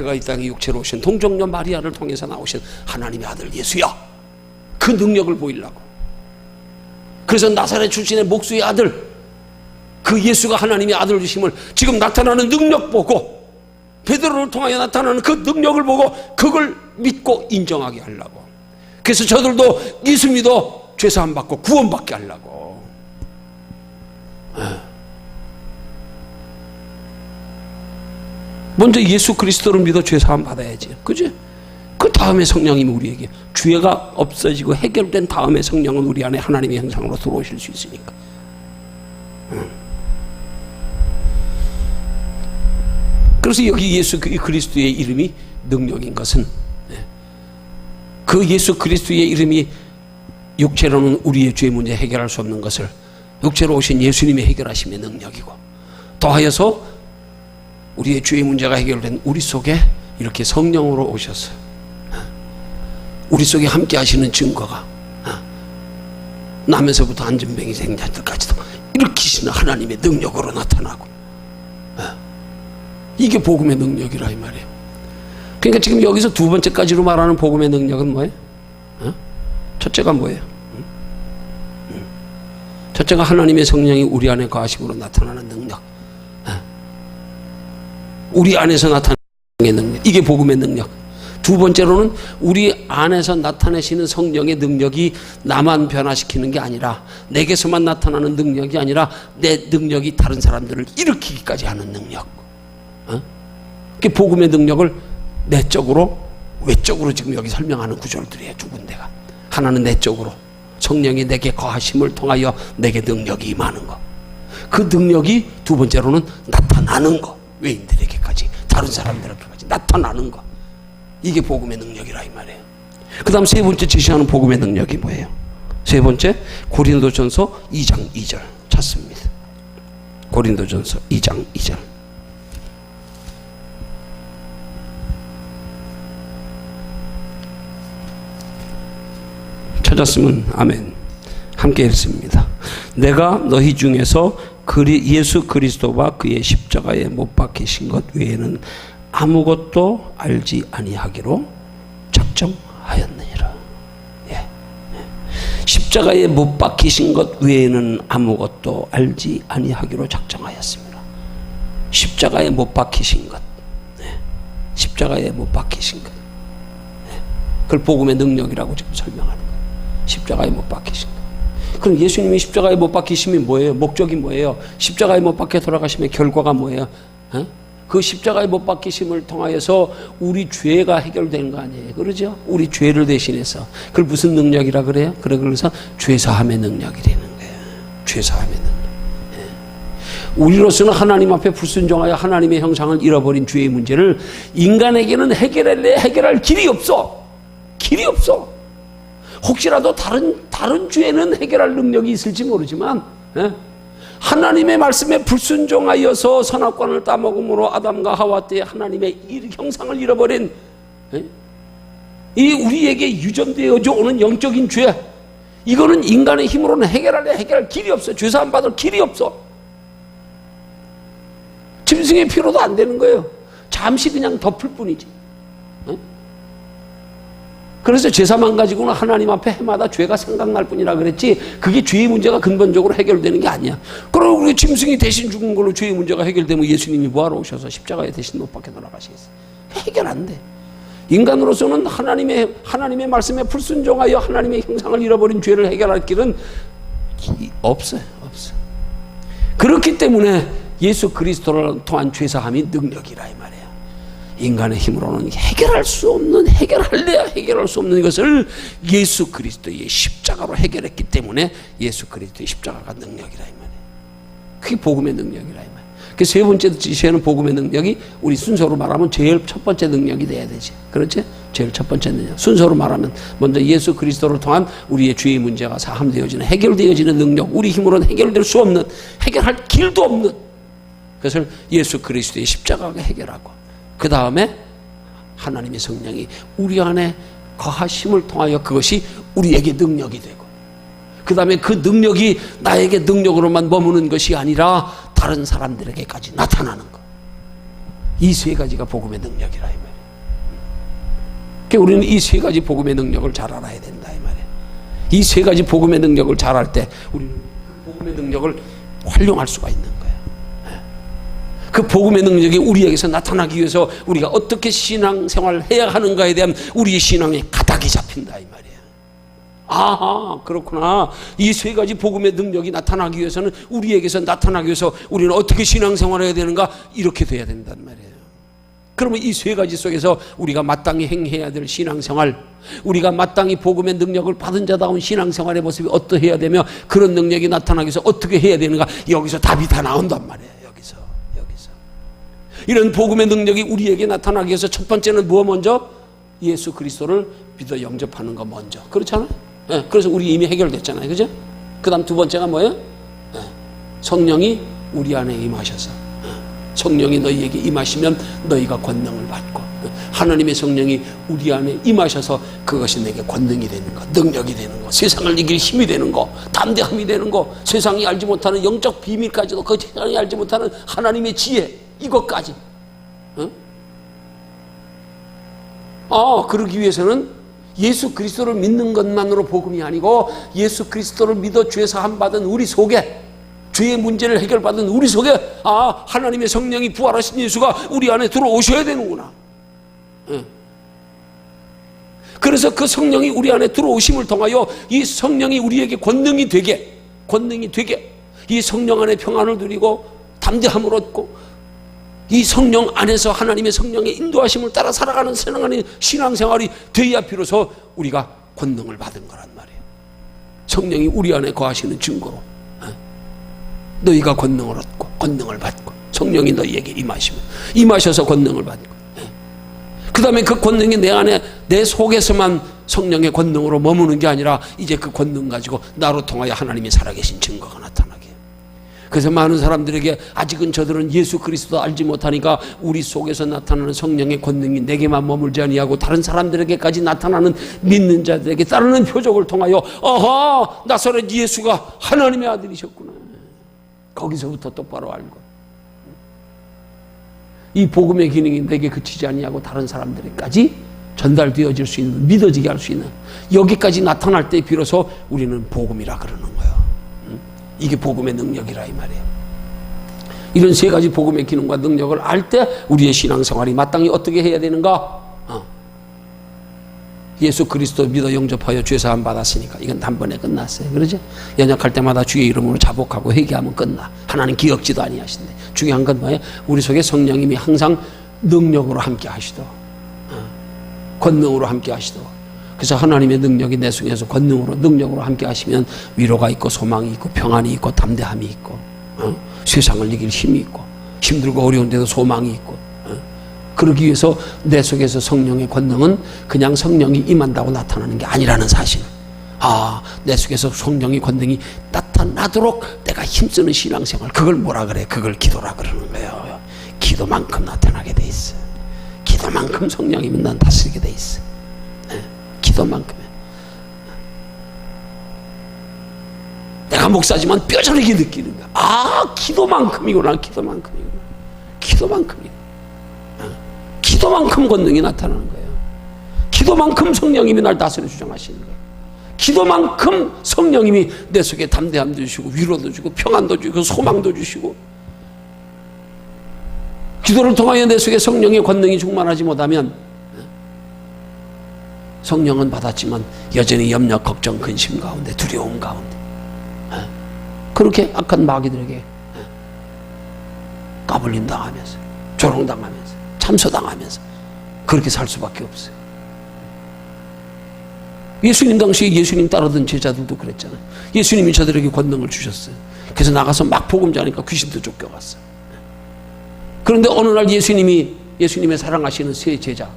그가 이 땅에 육체로 오신 동정녀 마리아를 통해서 나오신 하나님의 아들 예수야. 그 능력을 보이려고. 그래서 나사렛 출신의 목수의 아들, 그 예수가 하나님의 아들 주심을 지금 나타나는 능력 보고, 베드로를 통하여 나타나는 그 능력을 보고 그걸 믿고 인정하게 하려고. 그래서 저들도 예수 믿어 죄사함 받고 구원받게 하려고. 먼저 예수 그리스도를 믿어 죄사함 받아야지, 그지? 그 다음에 성령님이 우리에게, 죄가 없어지고 해결된 다음에 성령은 우리 안에 하나님의 형상으로 들어오실 수 있으니까. 그래서 여기 예수 그리스도의 이름이 능력인 것은, 그 예수 그리스도의 이름이 육체로는 우리의 죄 문제 해결할 수 없는 것을 육체로 오신 예수님이 해결하심의 능력이고, 더하여서 우리의 죄의 문제가 해결된 우리 속에 이렇게 성령으로 오셔서 우리 속에 함께 하시는 증거가, 남에서부터 안전병이 생긴 자들까지도 일으키시는 하나님의 능력으로 나타나고, 이게 복음의 능력이라 이 말이에요. 그러니까 지금 여기서 두 번째까지로 말하는 복음의 능력은 뭐예요? 첫째가 뭐예요? 첫째가 하나님의 성령이 우리 안에 거하심으로 나타나는 능력, 우리 안에서 나타나는 능력, 이게 복음의 능력. 두 번째로는 우리 안에서 나타내시는 성령의 능력이 나만 변화시키는 게 아니라, 내게서만 나타나는 능력이 아니라 내 능력이 다른 사람들을 일으키기까지 하는 능력. 그 복음의 능력을 내적으로, 외적으로 지금 여기 설명하는 구절들이에요. 두 군데가. 하나는 내적으로, 성령이 내게 거하심을 통하여 내게 능력이 임하는 것. 그 능력이 두 번째로는 나타나는 것. 외인들에게까지, 다른 사람들에게까지 나타나는 것. 이게 복음의 능력이라 이 말이에요. 그 다음 세 번째 제시하는 복음의 능력이 뭐예요? 세 번째, 고린도전서 2장 2절 찾습니다. 고린도전서 2장 2절. 찾았으면 아멘. 함께 읽습니다. 내가 너희 중에서 예수 그리스도와 그의 십자가에 못 박히신 것 외에는 아무것도 알지 아니하기로 작정하였느니라. 예. 십자가에 못 박히신 것 외에는 아무것도 알지 아니하기로 작정하였습니다. 십자가에 못 박히신 것, 십자가에 못 박히신 것, 그걸 복음의 능력이라고 지금 설명하는 거예요. 십자가에 못 박히신 것. 그럼 예수님이 십자가에 못 박히심이 뭐예요? 목적이 뭐예요? 십자가에 못 박혀 돌아가심의 결과가 뭐예요? 그 십자가에 못 박히심을 통하여서 우리 죄가 해결되는 거 아니에요? 그러죠? 우리 죄를 대신해서. 그걸 무슨 능력이라 그래요? 그래서 죄사함의 능력이 되는 거예요. 죄사함의 능력. 우리로서는 하나님 앞에 불순종하여 하나님의 형상을 잃어버린 죄의 문제를 인간에게는 해결할 길이 없어. 길이 없어. 혹시라도 다른 죄는 해결할 능력이 있을지 모르지만, 하나님의 말씀에 불순종하여서 선악과를 따먹음으로 아담과 하와 때 하나님의 형상을 잃어버린, 이 우리에게 유전되어져 오는 영적인 죄, 이거는 인간의 힘으로는 해결할 길이 없어. 죄사함 받을 길이 없어. 짐승의 피로도 안 되는 거예요. 잠시 그냥 덮을 뿐이지. 그래서 제사만 가지고는 하나님 앞에 해마다 죄가 생각날 뿐이라 그랬지, 그게 죄의 문제가 근본적으로 해결되는 게 아니야. 그럼 우리 짐승이 대신 죽은 걸로 죄의 문제가 해결되면 예수님이 뭐하러 오셔서 십자가에 대신 못 박혀 돌아가시겠어요? 해결 안 돼. 인간으로서는 하나님의 말씀에 불순종하여 하나님의 형상을 잃어버린 죄를 해결할 길은 없어요. 없어. 그렇기 때문에 예수 그리스도를 통한 죄사함이 능력이라 이 말이에요. 인간의 힘으로는 해결할 수 없는, 해결할래야 해결할 수 없는 것을 예수 그리스도의 십자가로 해결했기 때문에 예수 그리스도의 십자가가 능력이라 이 말이에요. 그게 복음의 능력이라 이 말이에요. 그 세 번째 지시하는 복음의 능력이 우리 순서로 말하면 제일 첫 번째 능력이 돼야 되지. 그렇지? 제일 첫 번째 능력. 순서로 말하면 먼저 예수 그리스도를 통한 우리의 죄의 문제가 사함되어지는, 해결되어지는 능력, 우리 힘으로는 해결될 수 없는, 해결할 길도 없는 그것을 예수 그리스도의 십자가가 해결하고, 그 다음에 하나님의 성령이 우리 안에 거하심을 통하여 그것이 우리에게 능력이 되고, 그 다음에 그 능력이 나에게 능력으로만 머무는 것이 아니라 다른 사람들에게까지 나타나는 것. 이 세 가지가 복음의 능력이라 이 말이에요. 그러니까 우리는 이 세 가지 복음의 능력을 잘 알아야 된다 이 말이에요. 이 세 가지 복음의 능력을 잘 알 때 우리는 그 복음의 능력을 활용할 수가 있는 거예요. 그 복음의 능력이 우리에게서 나타나기 위해서 우리가 어떻게 신앙생활을 해야 하는가에 대한 우리의 신앙의 가닥이 잡힌다 이 말이에요. 아하, 그렇구나. 이 세 가지 복음의 능력이 나타나기 위해서는 우리에게서 나타나기 위해서 우리는 어떻게 신앙생활을 해야 되는가, 이렇게 돼야 된단 말이에요. 그러면 이 세 가지 속에서 우리가 마땅히 행해야 될 신앙생활, 우리가 마땅히 복음의 능력을 받은 자다운 신앙생활의 모습이 어떠해야 되며 그런 능력이 나타나기 위해서 어떻게 해야 되는가, 여기서 답이 다 나온단 말이에요. 여기서 이런 복음의 능력이 우리에게 나타나기 위해서 첫 번째는 무엇 먼저? 예수 그리스도를 믿어 영접하는 거 먼저. 그렇잖아요. 네, 그래서 우리 이미 해결됐잖아요. 그죠? 그 다음 두 번째가 뭐예요? 네, 성령이 우리 안에 임하셔서, 성령이 너희에게 임하시면 너희가 권능을 받고, 하나님의 성령이 우리 안에 임하셔서 그것이 내게 권능이 되는 것, 능력이 되는 것, 세상을 이길 힘이 되는 것, 담대함이 되는 것, 세상이 알지 못하는 영적 비밀까지도, 그 세상이 알지 못하는 하나님의 지혜, 이것까지. 그러기 위해서는 예수 그리스도를 믿는 것만으로 복음이 아니고 예수 그리스도를 믿어 죄 사함 받은 우리 속에, 죄의 문제를 해결받은 우리 속에 하나님의 성령이 부활하신 예수가 우리 안에 들어오셔야 되는구나. 그래서 그 성령이 우리 안에 들어오심을 통하여 이 성령이 우리에게 권능이 되게 이 성령 안에 평안을 누리고 담대함을 얻고 이 성령 안에서 하나님의 성령의 인도하심을 따라 살아가는 신앙생활이 되어야 비로소 우리가 권능을 받은 거란 말이에요. 성령이 우리 안에 거하시는 증거로 너희가 권능을 얻고 권능을 받고, 성령이 너희에게 임하셔서 권능을 받고, 그 다음에 그 권능이 내 안에, 내 속에서만 성령의 권능으로 머무는 게 아니라 이제 그 권능 가지고 나로 통하여 하나님이 살아계신 증거가 나타나게. 그래서 많은 사람들에게 아직은 저들은 예수 그리스도 알지 못하니까 우리 속에서 나타나는 성령의 권능이 내게만 머물지 아니하고 다른 사람들에게까지 나타나는 믿는 자들에게 따르는 표적을 통하여 나사렛 예수가 하나님의 아들이셨구나, 거기서부터 똑바로 알고 이 복음의 기능이 내게 그치지 아니하고 다른 사람들에게까지 전달되어질 수 있는, 믿어지게 할 수 있는, 여기까지 나타날 때 비로소 우리는 복음이라 그러는 거예요. 이게 복음의 능력이라 이 말이에요. 이런 세 가지 복음의 기능과 능력을 알 때 우리의 신앙생활이 마땅히 어떻게 해야 되는가? 예수 그리스도 믿어 영접하여 죄사함 받았으니까 이건 단번에 끝났어요. 그러죠? 연약할 때마다 주의 이름으로 자복하고 회개하면 끝나. 하나님 기억지도 아니하신대. 중요한 건 뭐예요? 우리 속에 성령님이 항상 능력으로 함께 하시도록, 권능으로 함께 하시도록. 그래서 하나님의 능력이 내 속에서 권능으로, 능력으로 함께 하시면 위로가 있고 소망이 있고 평안이 있고 담대함이 있고, 세상을 이길 힘이 있고, 힘들고 어려운데도 소망이 있고. 그러기 위해서 내 속에서 성령의 권능은 그냥 성령이 임한다고 나타나는 게 아니라는 사실. 내 속에서 성령의 권능이 나타나도록 내가 힘쓰는 신앙생활, 그걸 뭐라 그래? 그걸 기도라 그러는 거예요. 기도만큼 나타나게 돼 있어. 기도만큼 성령님이 난 다스리게 돼 있어. 기도만큼에. 내가 목사지만 뼈저리게 느끼는 거야. 기도만큼이구나. 기도만큼 권능이 나타나는 거예요. 기도만큼 성령님이 날 다스려 주장하시는 거예요. 기도만큼 성령님이 내 속에 담대함도 주시고 위로도 주고 평안도 주고 소망도 주시고, 기도를 통하여 내 속에 성령의 권능이 충만하지 못하면 성령은 받았지만 여전히 염려, 걱정, 근심 가운데, 두려움 가운데, 그렇게 악한 마귀들에게 까불림 당하면서, 조롱당하면서, 참소당하면서 그렇게 살 수밖에 없어요. 예수님 당시에 예수님 따르던 제자들도 그랬잖아요. 예수님이 저들에게 권능을 주셨어요. 그래서 나가서 막 복음 전하니까 귀신도 쫓겨갔어요. 그런데 어느 날 예수님의 사랑하시는 세 제자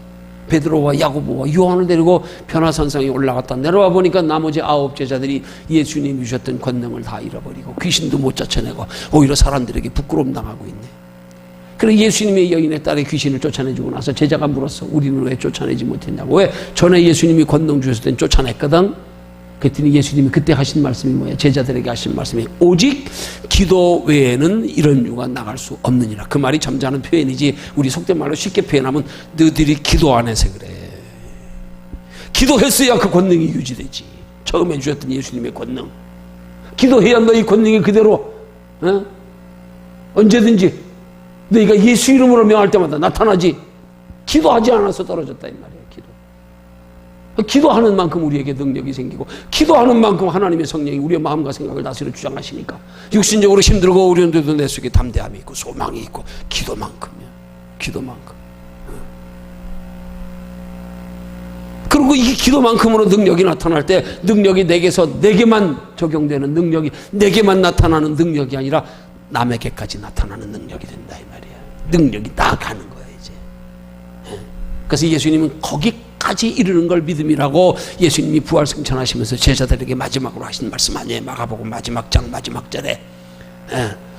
베드로와 야고보와 요한을 데리고 변화산상에 올라갔다 내려와 보니까 나머지 9 제자들이 예수님이 주셨던 권능을 다 잃어버리고 귀신도 못 쫓아내고 오히려 사람들에게 부끄러움 당하고 있네. 그래서 예수님의 여인의 딸의 귀신을 쫓아내주고 나서 제자가 물었어. 우리는 왜 쫓아내지 못했냐고. 왜? 전에 예수님이 권능 주셨을 땐 쫓아냈거든. 그랬더니 예수님이 그때 하신 말씀이 뭐예요? 제자들에게 하신 말씀이 오직 기도 외에는 이런 유가 나갈 수 없느니라. 그 말이 점잖은 표현이지 우리 속된 말로 쉽게 표현하면 너희들이 기도 안 해서 그래. 기도했어야 그 권능이 유지되지. 처음에 주셨던 예수님의 권능. 기도해야 너희 권능이 그대로 언제든지 너희가 예수 이름으로 명할 때마다 나타나지. 기도하지 않아서 떨어졌다 이 말이에요. 기도하는 만큼 우리에게 능력이 생기고, 기도하는 만큼 하나님의 성령이 우리의 마음과 생각을 다스려 주장하시니까 육신적으로 힘들고 어려운데도 내 속에 담대함이 있고 소망이 있고, 기도만큼이야. 기도만큼. 그리고 이 기도만큼으로 능력이 나타날 때, 능력이 내게만 적용되는 능력이, 내게만 나타나는 능력이 아니라 남에게까지 나타나는 능력이 된다 이 말이야. 능력이 나가는 거야 이제. 그래서 예수님은 거기까지 이르는 걸 믿음이라고 예수님이 부활 승천하시면서 제자들에게 마지막으로 하신 말씀 아니에요. 마가복음 마지막 장 마지막 절에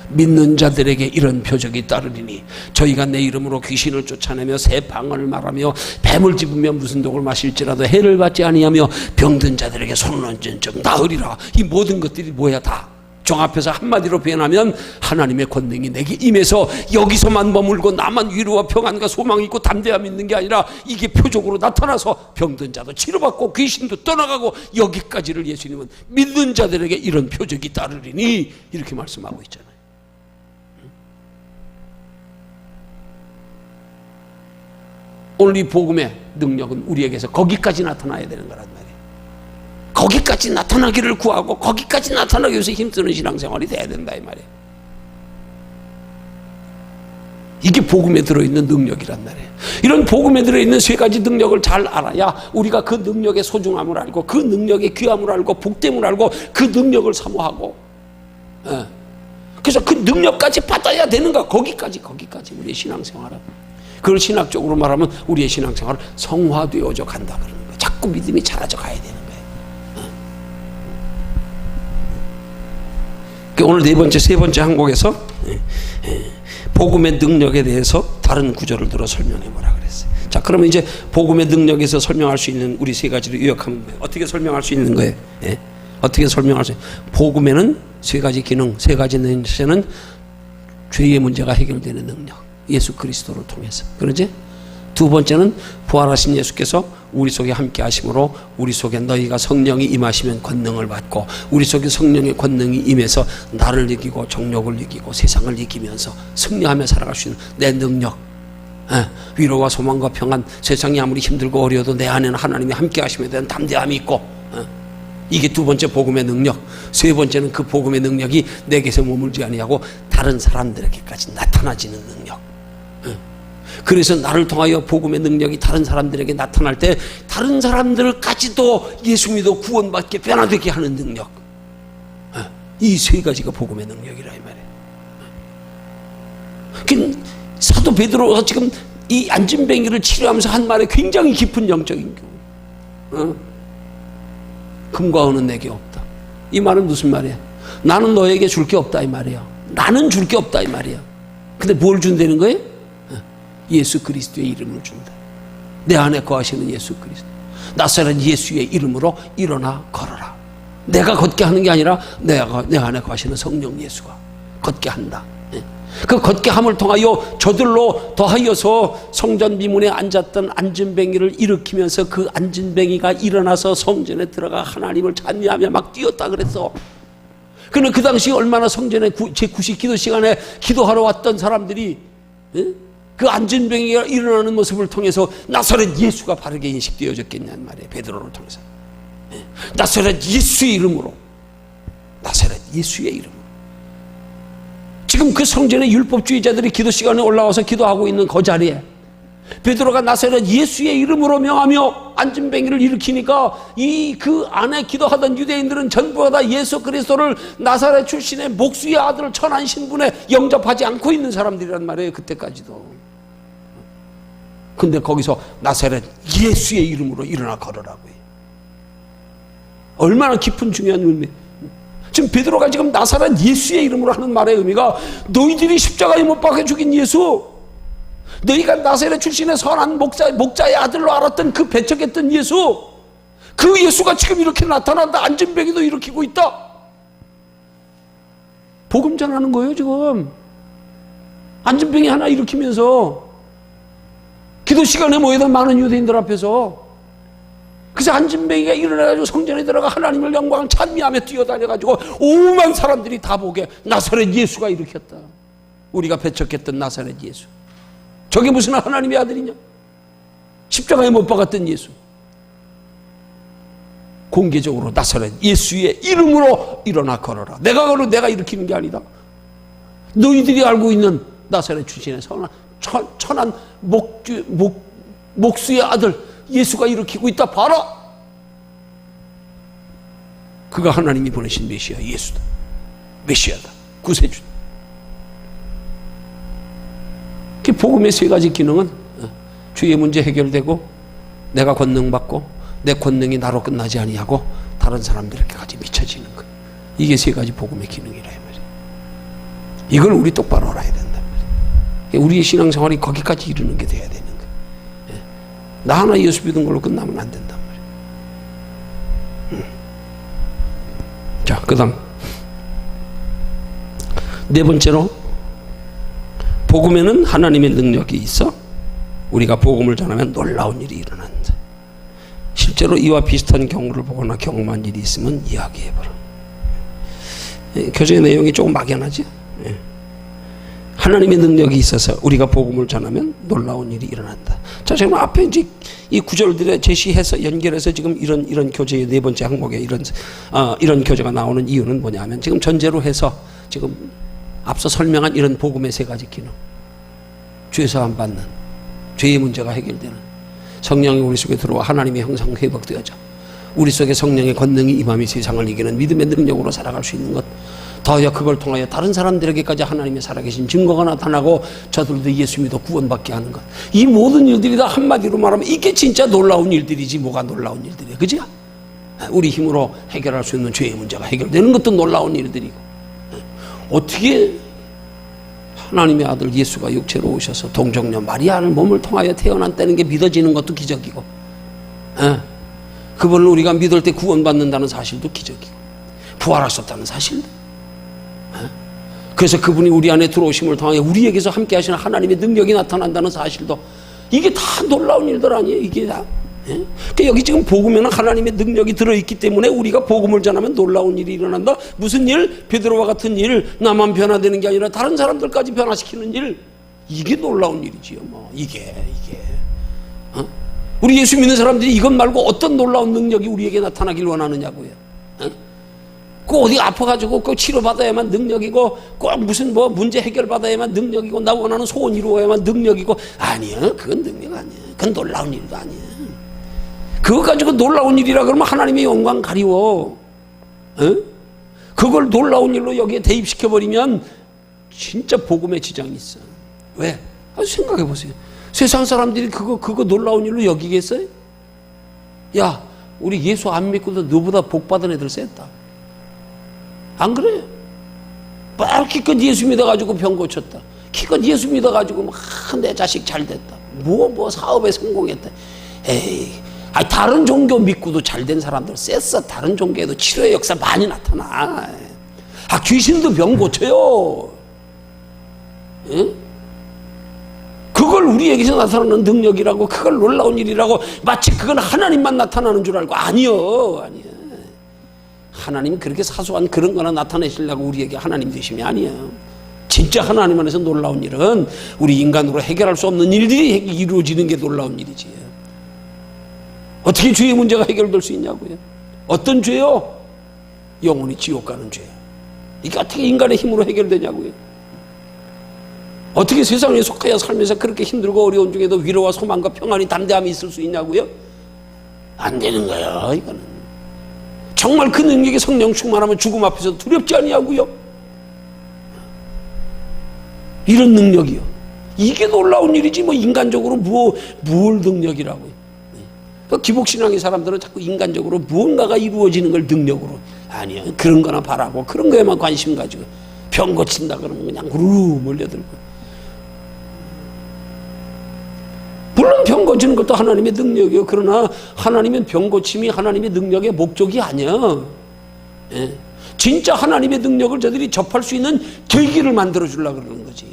믿는 자들에게 이런 표적이 따르리니 저희가 내 이름으로 귀신을 쫓아내며 새 방언을 말하며 뱀을 집으며 무슨 독을 마실지라도 해를 받지 아니하며 병든 자들에게 손을 얹은 적 나으리라. 이 모든 것들이 뭐야? 다 종합해서 한마디로 표현하면 하나님의 권능이 내게 임해서 여기서만 머물고 나만 위로와 평안과 소망이 있고 담대함이 있는 게 아니라 이게 표적으로 나타나서 병든 자도 치료받고 귀신도 떠나가고, 여기까지를 예수님은 믿는 자들에게 이런 표적이 따르리니 이렇게 말씀하고 있잖아요. 오늘 이 복음의 능력은 우리에게서 거기까지 나타나야 되는 거란 말이에요. 거기까지 나타나기를 구하고 거기까지 나타나기 위해서 힘쓰는 신앙생활이 돼야 된다 이 말이에요. 이게 복음에 들어있는 능력이란 말이에요. 이런 복음에 들어있는 세 가지 능력을 잘 알아야 우리가 그 능력의 소중함을 알고, 그 능력의 귀함을 알고, 복됨을 알고, 그 능력을 사모하고, 그래서 그 능력까지 받아야 되는 거야. 거기까지 우리의 신앙생활은. 그걸 신학적으로 말하면 우리의 신앙생활은 성화되어져 간다 그러는 거예요. 자꾸 믿음이 자라져 가야 되는 거예요. 오늘 세 번째 항목에서 복음의 능력에 대해서 다른 구절을 들어 설명해 보라 그랬어요. 자, 그러면 이제 복음의 능력에서 설명할 수 있는 우리 세 가지를 요약하면 어떻게 설명할 수 있는 거예요? 어떻게 설명할 수 있어요? 복음에는 세 가지 기능, 세 가지 능력에는 죄의 문제가 해결되는 능력, 예수 그리스도를 통해서. 그러지? 두 번째는 부활하신 예수께서 우리 속에 함께 하심으로 우리 속에 너희가 성령이 임하시면 권능을 받고, 우리 속에 성령의 권능이 임해서 나를 이기고 정욕을 이기고 세상을 이기면서 승리하며 살아갈 수 있는 내 능력, 위로와 소망과 평안, 세상이 아무리 힘들고 어려워도 내 안에는 하나님이 함께 하심에 대한 담대함이 있고, 이게 두 번째 복음의 능력. 세 번째는 그 복음의 능력이 내게서 머물지 아니하고 다른 사람들에게까지 나타나지는 능력. 그래서 나를 통하여 복음의 능력이 다른 사람들에게 나타날 때 다른 사람들까지도 예수 믿어 구원받게 변화되게 하는 능력. 이 세 가지가 복음의 능력이라 이 말이에요. 사도 베드로가 지금 이 안진뱅이를 치료하면서 한 말에 굉장히 깊은 영적인 교훈. 금과 은은 내게 없다. 이 말은 무슨 말이야? 나는 너에게 줄 게 없다 이 말이야. 나는 줄 게 없다 이 말이야. 근데 뭘 준다는 거예요? 예수 그리스도의 이름을 준다. 내 안에 거하시는 예수 그리스도, 나사렛 예수의 이름으로 일어나 걸어라. 내가 걷게 하는 게 아니라 내 안에 거하시는 성령 예수가 걷게 한다. 그 걷게 함을 통하여 저들로 더하여서 성전 미문에 앉았던 안진뱅이를 일으키면서 그 안진뱅이가 일어나서 성전에 들어가 하나님을 찬미하며 막 뛰었다 그랬어. 그는 그 당시 얼마나 성전에 제9시 기도 시간에 기도하러 왔던 사람들이 그 안진뱅이가 일어나는 모습을 통해서 나사렛 예수가 바르게 인식되어졌겠냐는 말이에요. 베드로를 통해서. 나사렛 예수의 이름으로, 나사렛 예수의 이름으로. 지금 그 성전의 율법주의자들이 기도 시간에 올라와서 기도하고 있는 그 자리에 베드로가 나사렛 예수의 이름으로 명하며 안진뱅이를 일으키니까 그 안에 기도하던 유대인들은 전부 다 예수 그리스도를 나사렛 출신의 목수의 아들 천한 신분에 영접하지 않고 있는 사람들이란 말이에요. 그때까지도. 근데 거기서 나사렛 예수의 이름으로 일어나 걸으라고 해요. 얼마나 깊은 중요한 의미. 지금 베드로가 지금 나사렛 예수의 이름으로 하는 말의 의미가 너희들이 십자가에 못 박혀 죽인 예수, 너희가 나사렛 출신의 선한 목자의 아들로 알았던 그 배척했던 예수, 그 예수가 지금 이렇게 나타난다. 안진뱅이도 일으키고 있다. 복음 전하는 거예요 지금. 안진뱅이 하나 일으키면서 기도 시간에 모이던 많은 유대인들 앞에서 그래서 안진뱅이가 일어나가지고 성전에 들어가 하나님을 영광 찬미하며 뛰어다녀가지고 5만 사람들이 다 보게 나사렛 예수가 일으켰다. 우리가 배척했던 나사렛 예수. 저게 무슨 하나님의 아들이냐? 십자가에 못 박았던 예수. 공개적으로 나사렛 예수의 이름으로 일어나 걸어라. 내가 일으키는 게 아니다. 너희들이 알고 있는 나사렛 출신의 천한 목수의 아들 예수가 일으키고 있다. 봐라. 그가 하나님이 보내신 메시아 예수다. 메시아다. 구세주다. 복음의 세 가지 기능은 죄의 문제 해결되고, 내가 권능받고, 내 권능이 나로 끝나지 아니하고 다른 사람들에게까지 미쳐지는 것. 이게 세 가지 복음의 기능이라 말이에요. 이걸 우리 똑바로 알아야 된단 말이에요. 우리의 신앙생활이 거기까지 이르는 게 돼야 되는 거예요. 나 하나 예수 믿은 걸로 끝나면 안 된단 말이에요. 자, 그 다음 네 번째로, 복음에는 하나님의 능력이 있어 우리가 복음을 전하면 놀라운 일이 일어난다. 실제로 이와 비슷한 경우를 보거나 경험한 일이 있으면 이야기해봐라. 교재의 내용이 조금 막연하지? 하나님의 능력이 있어서 우리가 복음을 전하면 놀라운 일이 일어난다. 자, 지금 앞에 이제 이 구절들에 제시해서 연결해서 지금 이런 교재의 네 번째 항목에 이런 교재가 나오는 이유는 뭐냐면, 지금 전제로 해서 지금 앞서 설명한 이런 복음의 세 가지 기능, 죄사함 받는, 죄의 문제가 해결되는, 성령이 우리 속에 들어와 하나님의 형상 회복되어져 우리 속에 성령의 권능이 임함이 세상을 이기는 믿음의 능력으로 살아갈 수 있는 것, 더하여 그걸 통하여 다른 사람들에게까지 하나님의 살아계신 증거가 나타나고 저들도 예수 믿어 구원받게 하는 것. 이 모든 일들이 다 한마디로 말하면 이게 진짜 놀라운 일들이지 뭐가 놀라운 일들이야. 그지? 우리 힘으로 해결할 수 있는 죄의 문제가 해결되는 것도 놀라운 일들이고, 어떻게 하나님의 아들 예수가 육체로 오셔서 동정녀 마리아를 몸을 통하여 태어났다는 게 믿어지는 것도 기적이고, 그분을 우리가 믿을 때 구원받는다는 사실도 기적이고, 부활하셨다는 사실도, 그래서 그분이 우리 안에 들어오심을 통하여 우리에게서 함께 하시는 하나님의 능력이 나타난다는 사실도, 이게 다 놀라운 일들 아니에요. 이게 다. 그러니까 여기 지금 복음에는 하나님의 능력이 들어있기 때문에 우리가 복음을 전하면 놀라운 일이 일어난다. 무슨 일? 베드로와 같은 일, 나만 변화되는 게 아니라 다른 사람들까지 변화시키는 일. 이게 놀라운 일이지요. 뭐 이게 우리 예수 믿는 사람들이 이것 말고 어떤 놀라운 능력이 우리에게 나타나길 원하느냐고요. 꼭 어디 아파가지고 꼭 치료받아야만 능력이고, 꼭 무슨 뭐 문제 해결받아야만 능력이고, 나 원하는 소원 이루어야만 능력이고. 아니야, 그건 능력 아니야. 그건 놀라운 일도 아니야. 그거 가지고 놀라운 일이라 그러면 하나님의 영광 가리워. 그걸 놀라운 일로 여기에 대입시켜버리면 진짜 복음에 지장이 있어. 왜? 생각해 보세요. 세상 사람들이 그거 놀라운 일로 여기겠어요? 야, 우리 예수 안 믿고도 너보다 복 받은 애들 셌다. 안 그래요? 막 기껏 예수 믿어가지고 병 고쳤다. 기껏 예수 믿어가지고 내 자식 잘 됐다. 뭐 사업에 성공했다. 에이, 다른 종교 믿고도 잘된 사람들 셌어. 다른 종교에도 치료의 역사 많이 나타나. 귀신도 병 고쳐요. 응? 그걸 우리에게서 나타나는 능력이라고, 그걸 놀라운 일이라고, 마치 그건 하나님만 나타나는 줄 알고. 아니요. 하나님이 그렇게 사소한 그런 거나 나타내시려고 우리에게 하나님 되심이 아니에요. 진짜 하나님 안에서 놀라운 일은 우리 인간으로 해결할 수 없는 일들이 이루어지는 게 놀라운 일이지. 어떻게 죄의 문제가 해결될 수 있냐고요? 어떤 죄요? 영원히 지옥 가는 죄. 이게 어떻게 인간의 힘으로 해결되냐고요? 어떻게 세상에 속하여 살면서 그렇게 힘들고 어려운 중에도 위로와 소망과 평안이 담대함이 있을 수 있냐고요? 안 되는 거예요. 이거는 정말 그 능력의 성령 충만하면 죽음 앞에서 두렵지 아니하고요. 이런 능력이요. 이게 놀라운 일이지 뭐 인간적으로 뭘 능력이라고요. 기복신앙의 사람들은 자꾸 인간적으로 무언가가 이루어지는 걸 능력으로, 아니요, 그런 거나 바라고 그런 거에만 관심 가지고 병 고친다 그러면 그냥 우르르 몰려들고. 물론 병 고치는 것도 하나님의 능력이요. 그러나 하나님은 병 고침이 하나님의 능력의 목적이 아니야. 진짜 하나님의 능력을 저들이 접할 수 있는 계기를 만들어 주려고 그러는 거지.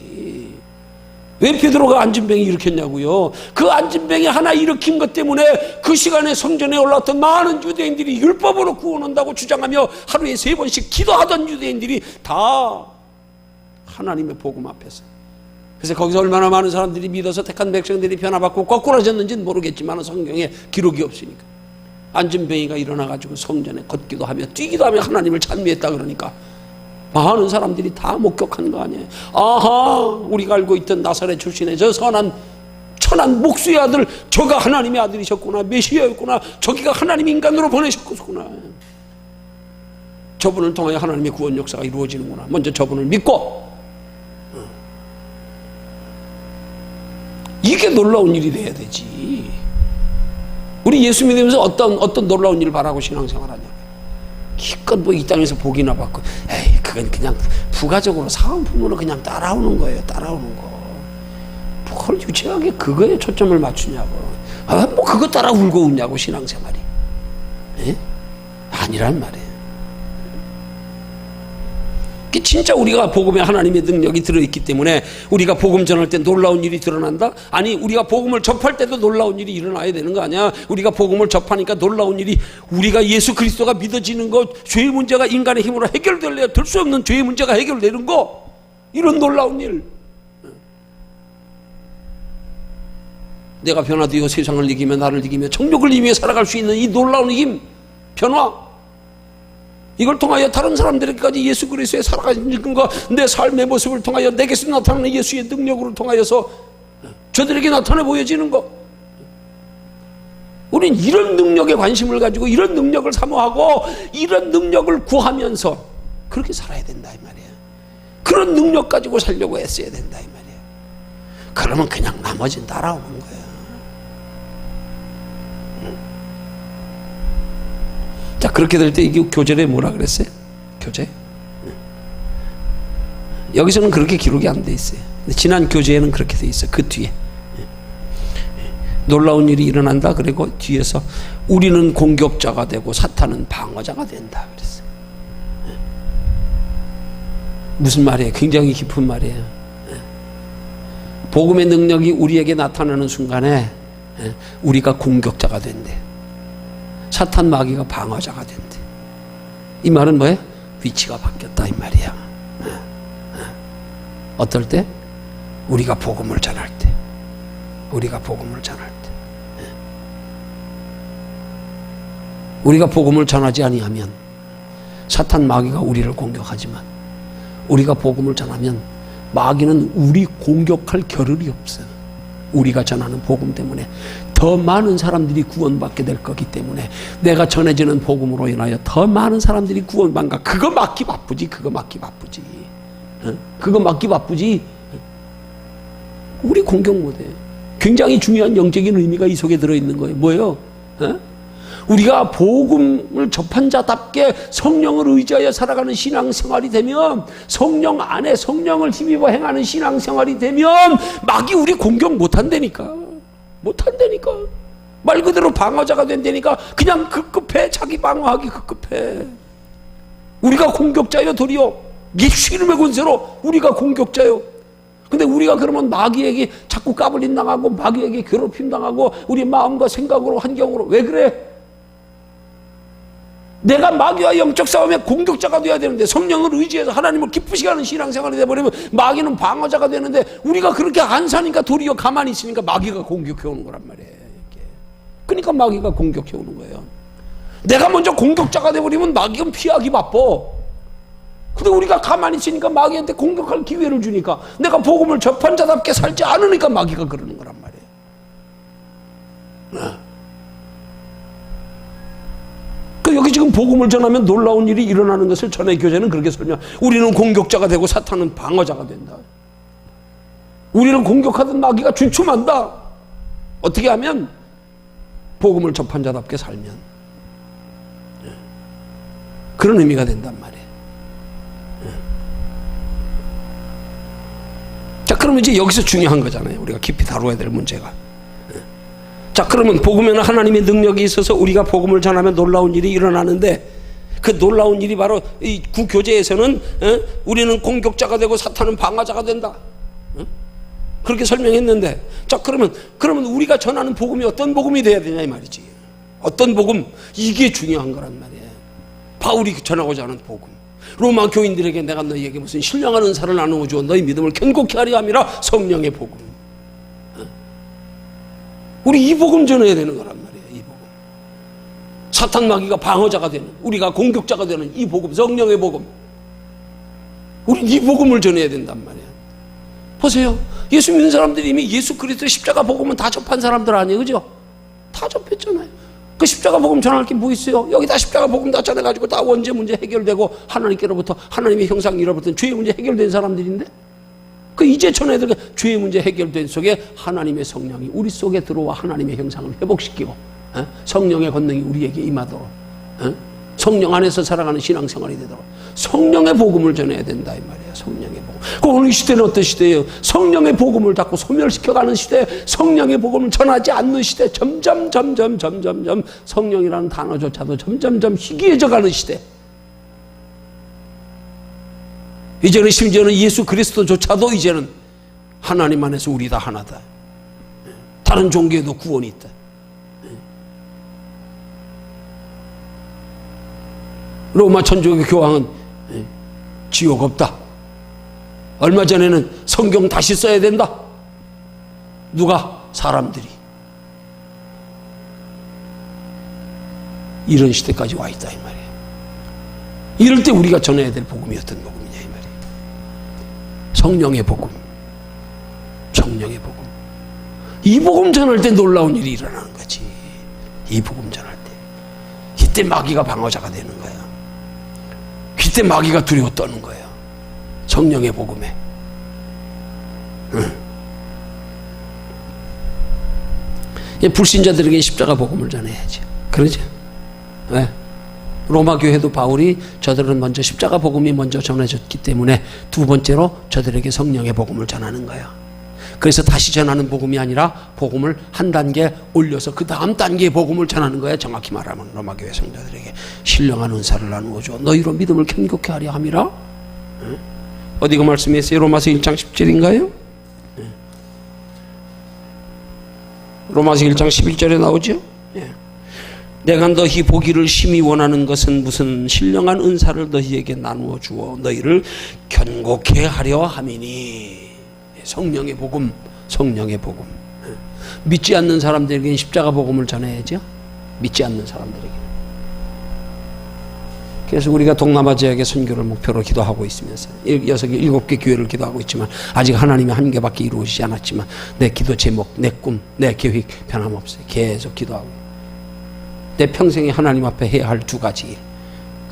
왜 베드로가 안진병이 일으켰냐고요? 그 안진병이 하나 일으킨 것 때문에 그 시간에 성전에 올라왔던 많은 유대인들이 율법으로 구원한다고 주장하며 하루에 3번씩 기도하던 유대인들이 다 하나님의 복음 앞에서, 그래서 거기서 얼마나 많은 사람들이 믿어서 택한 백성들이 변화받고 거꾸라졌는지는 모르겠지만 성경에 기록이 없으니까 안진병이가 일어나가지고 성전에 걷기도 하며 뛰기도 하며 하나님을 찬미했다 그러니까 많은 사람들이 다 목격한 거 아니에요. 아하, 우리가 알고 있던 나사렛 출신의 저 선한 천한 목수의 아들, 저가 하나님의 아들이셨구나, 메시아였구나, 저기가 하나님 인간으로 보내셨구나. 저분을 통하여 하나님의 구원 역사가 이루어지는구나. 먼저 저분을 믿고, 이게 놀라운 일이 돼야 되지. 우리 예수 믿으면서 어떤 놀라운 일을 바라고 신앙생활하냐? 기껏 뭐 이 땅에서 복이나 받고, 에이, 그건 그냥 부가적으로 사은품으로 그냥 따라오는 거예요. 따라오는 거. 뭘 유치하게 그거에 초점을 맞추냐고. 아, 뭐 그거 따라 울고 웃냐고 신앙생활이. 에? 아니란 말이에요. 진짜 우리가 복음에 하나님의 능력이 들어있기 때문에 우리가 복음 전할 때 놀라운 일이 드러난다? 아니, 우리가 복음을 접할 때도 놀라운 일이 일어나야 되는 거 아니야? 우리가 복음을 접하니까 놀라운 일이, 우리가 예수 그리스도가 믿어지는 것, 죄의 문제가 인간의 힘으로 해결될래야 될 수 없는 죄의 문제가 해결되는 거, 이런 놀라운 일. 내가 변화되어 세상을 이기며 나를 이기며 정욕을 이기며 살아갈 수 있는 이 놀라운 힘, 변화, 이걸 통하여 다른 사람들에게까지 예수 그리스도의 살아가는 것, 내 삶의 모습을 통하여 내게서 나타나는 예수의 능력으로 통하여서 저들에게 나타나 보여지는 것. 우린 이런 능력에 관심을 가지고 이런 능력을 사모하고 이런 능력을 구하면서 그렇게 살아야 된다 이 말이에요. 그런 능력 가지고 살려고 애써야 된다 이 말이에요. 그러면 그냥 나머지는 따라오는 거예요. 자, 그렇게 될 때 이게 교절에 뭐라 그랬어요? 교제? 여기서는 그렇게 기록이 안 돼 있어요. 지난 교제에는 그렇게 돼 있어요. 그 뒤에 놀라운 일이 일어난다. 그리고 뒤에서 우리는 공격자가 되고 사탄은 방어자가 된다 그랬어요. 무슨 말이에요? 굉장히 깊은 말이에요. 복음의 능력이 우리에게 나타나는 순간에 우리가 공격자가 된대. 사탄 마귀가 방어자가 된대. 이 말은 뭐예요? 위치가 바뀌었다 이 말이야. 어떨 때? 우리가 복음을 전할 때. 우리가 복음을 전할 때. 우리가 복음을 전하지 아니하면 사탄 마귀가 우리를 공격하지만 우리가 복음을 전하면 마귀는 우리 공격할 겨를이 없어요. 우리가 전하는 복음 때문에 더 많은 사람들이 구원받게 될 거기 때문에 내가 전해지는 복음으로 인하여 더 많은 사람들이 구원받는가. 그거 막기 바쁘지. 그거 막기 바쁘지. 그거 막기 바쁘지. 우리 공격 못해. 굉장히 중요한 영적인 의미가 이 속에 들어있는 거예요. 뭐예요? 우리가 복음을 접한 자답게 성령을 의지하여 살아가는 신앙생활이 되면, 성령 안에 성령을 힘입어 행하는 신앙생활이 되면 마귀 우리 공격 못한다니까. 못한다니까. 말 그대로 방어자가 된다니까. 그냥 급급해. 자기 방어하기 급급해. 우리가 공격자요. 도리어 예수 이름의 권세로 우리가 공격자요. 근데 우리가 그러면 마귀에게 자꾸 까불림 당하고 마귀에게 괴롭힘 당하고 우리 마음과 생각으로 환경으로. 왜 그래? 내가 마귀와 영적 싸움에 공격자가 돼야 되는데 성령을 의지해서 하나님을 기쁘시게 하는 신앙생활이 돼버리면 마귀는 방어자가 되는데 우리가 그렇게 안 사니까 도리어 가만히 있으니까 마귀가 공격해 오는 거란 말이에요. 그러니까 마귀가 공격해 오는 거예요. 내가 먼저 공격자가 돼버리면 마귀는 피하기 바빠. 근데 우리가 가만히 있으니까 마귀한테 공격할 기회를 주니까, 내가 복음을 접한 자답게 살지 않으니까 마귀가 그러는 거란 말이에요. 여기 지금 복음을 전하면 놀라운 일이 일어나는 것을 전의 교재는 그렇게 설명. 우리는 공격자가 되고 사탄은 방어자가 된다. 우리를 공격하던 마귀가 주춤한다. 어떻게 하면? 복음을 접한 자답게 살면. 그런 의미가 된단 말이에요. 자, 그러면 이제 여기서 중요한 거잖아요. 우리가 깊이 다루어야 될 문제가. 자, 그러면 복음에는 하나님의 능력이 있어서 우리가 복음을 전하면 놀라운 일이 일어나는데, 그 놀라운 일이 바로 이 구교제에서는 우리는 공격자가 되고 사탄은 방어자가 된다. 그렇게 설명했는데, 자, 그러면 우리가 전하는 복음이 어떤 복음이 돼야 되냐 이 말이지. 어떤 복음? 이게 중요한 거란 말이에요. 바울이 전하고자 하는 복음. 로마 교인들에게 내가 너희에게 무슨 신령한 은사를 나누어 주어 너희 믿음을 견고케 하려 함이라. 성령의 복음. 우리 이 복음 전해야 되는 거란 말이에요. 이 복음. 사탄 마귀가 방어자가 되는, 우리가 공격자가 되는 이 복음, 성령의 복음. 우리 이 복음을 전해야 된단 말이에요. 보세요. 예수 믿는 사람들이 이미 예수 그리스도의 십자가 복음은 다 접한 사람들 아니에요, 그죠? 다 접했잖아요. 그 십자가 복음 전할 게 뭐 있어요? 여기다 십자가 복음 다 전해가지고 다 원죄 문제 해결되고 하나님께로부터, 하나님의 형상 잃어버린 죄의 문제 해결된 사람들인데, 그 이제 전해야 될 게 죄의 문제 해결된 속에 하나님의 성령이 우리 속에 들어와 하나님의 형상을 회복시키고, 성령의 권능이 우리에게 임하도록, 성령 안에서 살아가는 신앙생활이 되도록 성령의 복음을 전해야 된다 이 말이에요. 성령의 복음. 그 오늘 이 시대는 어떤 시대예요? 성령의 복음을 자꾸 소멸시켜가는 시대, 성령의 복음을 전하지 않는 시대, 점점 성령이라는 단어조차도 점점 희귀해져가는 시대. 이제는 심지어는 예수 그리스도조차도 이제는 하나님 안에서 우리 다 하나다. 다른 종교에도 구원이 있다. 로마 천주교 교황은 지옥 없다. 얼마 전에는 성경 다시 써야 된다. 누가? 사람들이. 이런 시대까지 와 있다 이 말이에요. 이럴 때 우리가 전해야 될 복음이 어떤 복음이냐 이 말이에요. 성령의 복음. 성령의 복음. 이 복음 전할 때 놀라운 일이 일어나는 거지. 이 복음 전할 때. 이때 마귀가 방어자가 되는 거야. 이때 마귀가 두려워 떠는 거예요. 성령의 복음에. 불신자들에게 십자가 복음을 전해야지. 그러죠? 왜? 로마 교회도 바울이 저들은 먼저 십자가 복음이 먼저 전해졌기 때문에 두 번째로 저들에게 성령의 복음을 전하는 거예요. 그래서 다시 전하는 복음이 아니라 복음을 한 단계 올려서 그 다음 단계의 복음을 전하는 거예요. 정확히 말하면 로마 교회 성도들에게 신령한 은사를 나누어줘 너희로 믿음을 견고케 하려 함이라. 어디가 말씀했어요? 로마서 1장 17인가요? 로마서 1장 11절에 나오죠? 내가 너희 보기를 심히 원하는 것은 무슨 신령한 은사를 너희에게 나누어 주어 너희를 견고케 하려 함이니. 성령의 복음, 성령의 복음. 믿지 않는 사람들에게는 십자가 복음을 전해야죠. 믿지 않는 사람들에게. 그래서 우리가 동남아 지역의 선교를 목표로 기도하고 있으면서 7개 교회를 기도하고 있지만 아직 하나님의 한계밖에 이루어지지 않았지만 내 기도 제목, 내 꿈, 내 계획 변함없어요. 계속 기도하고. 내 평생에 하나님 앞에 해야 할 두 가지 일.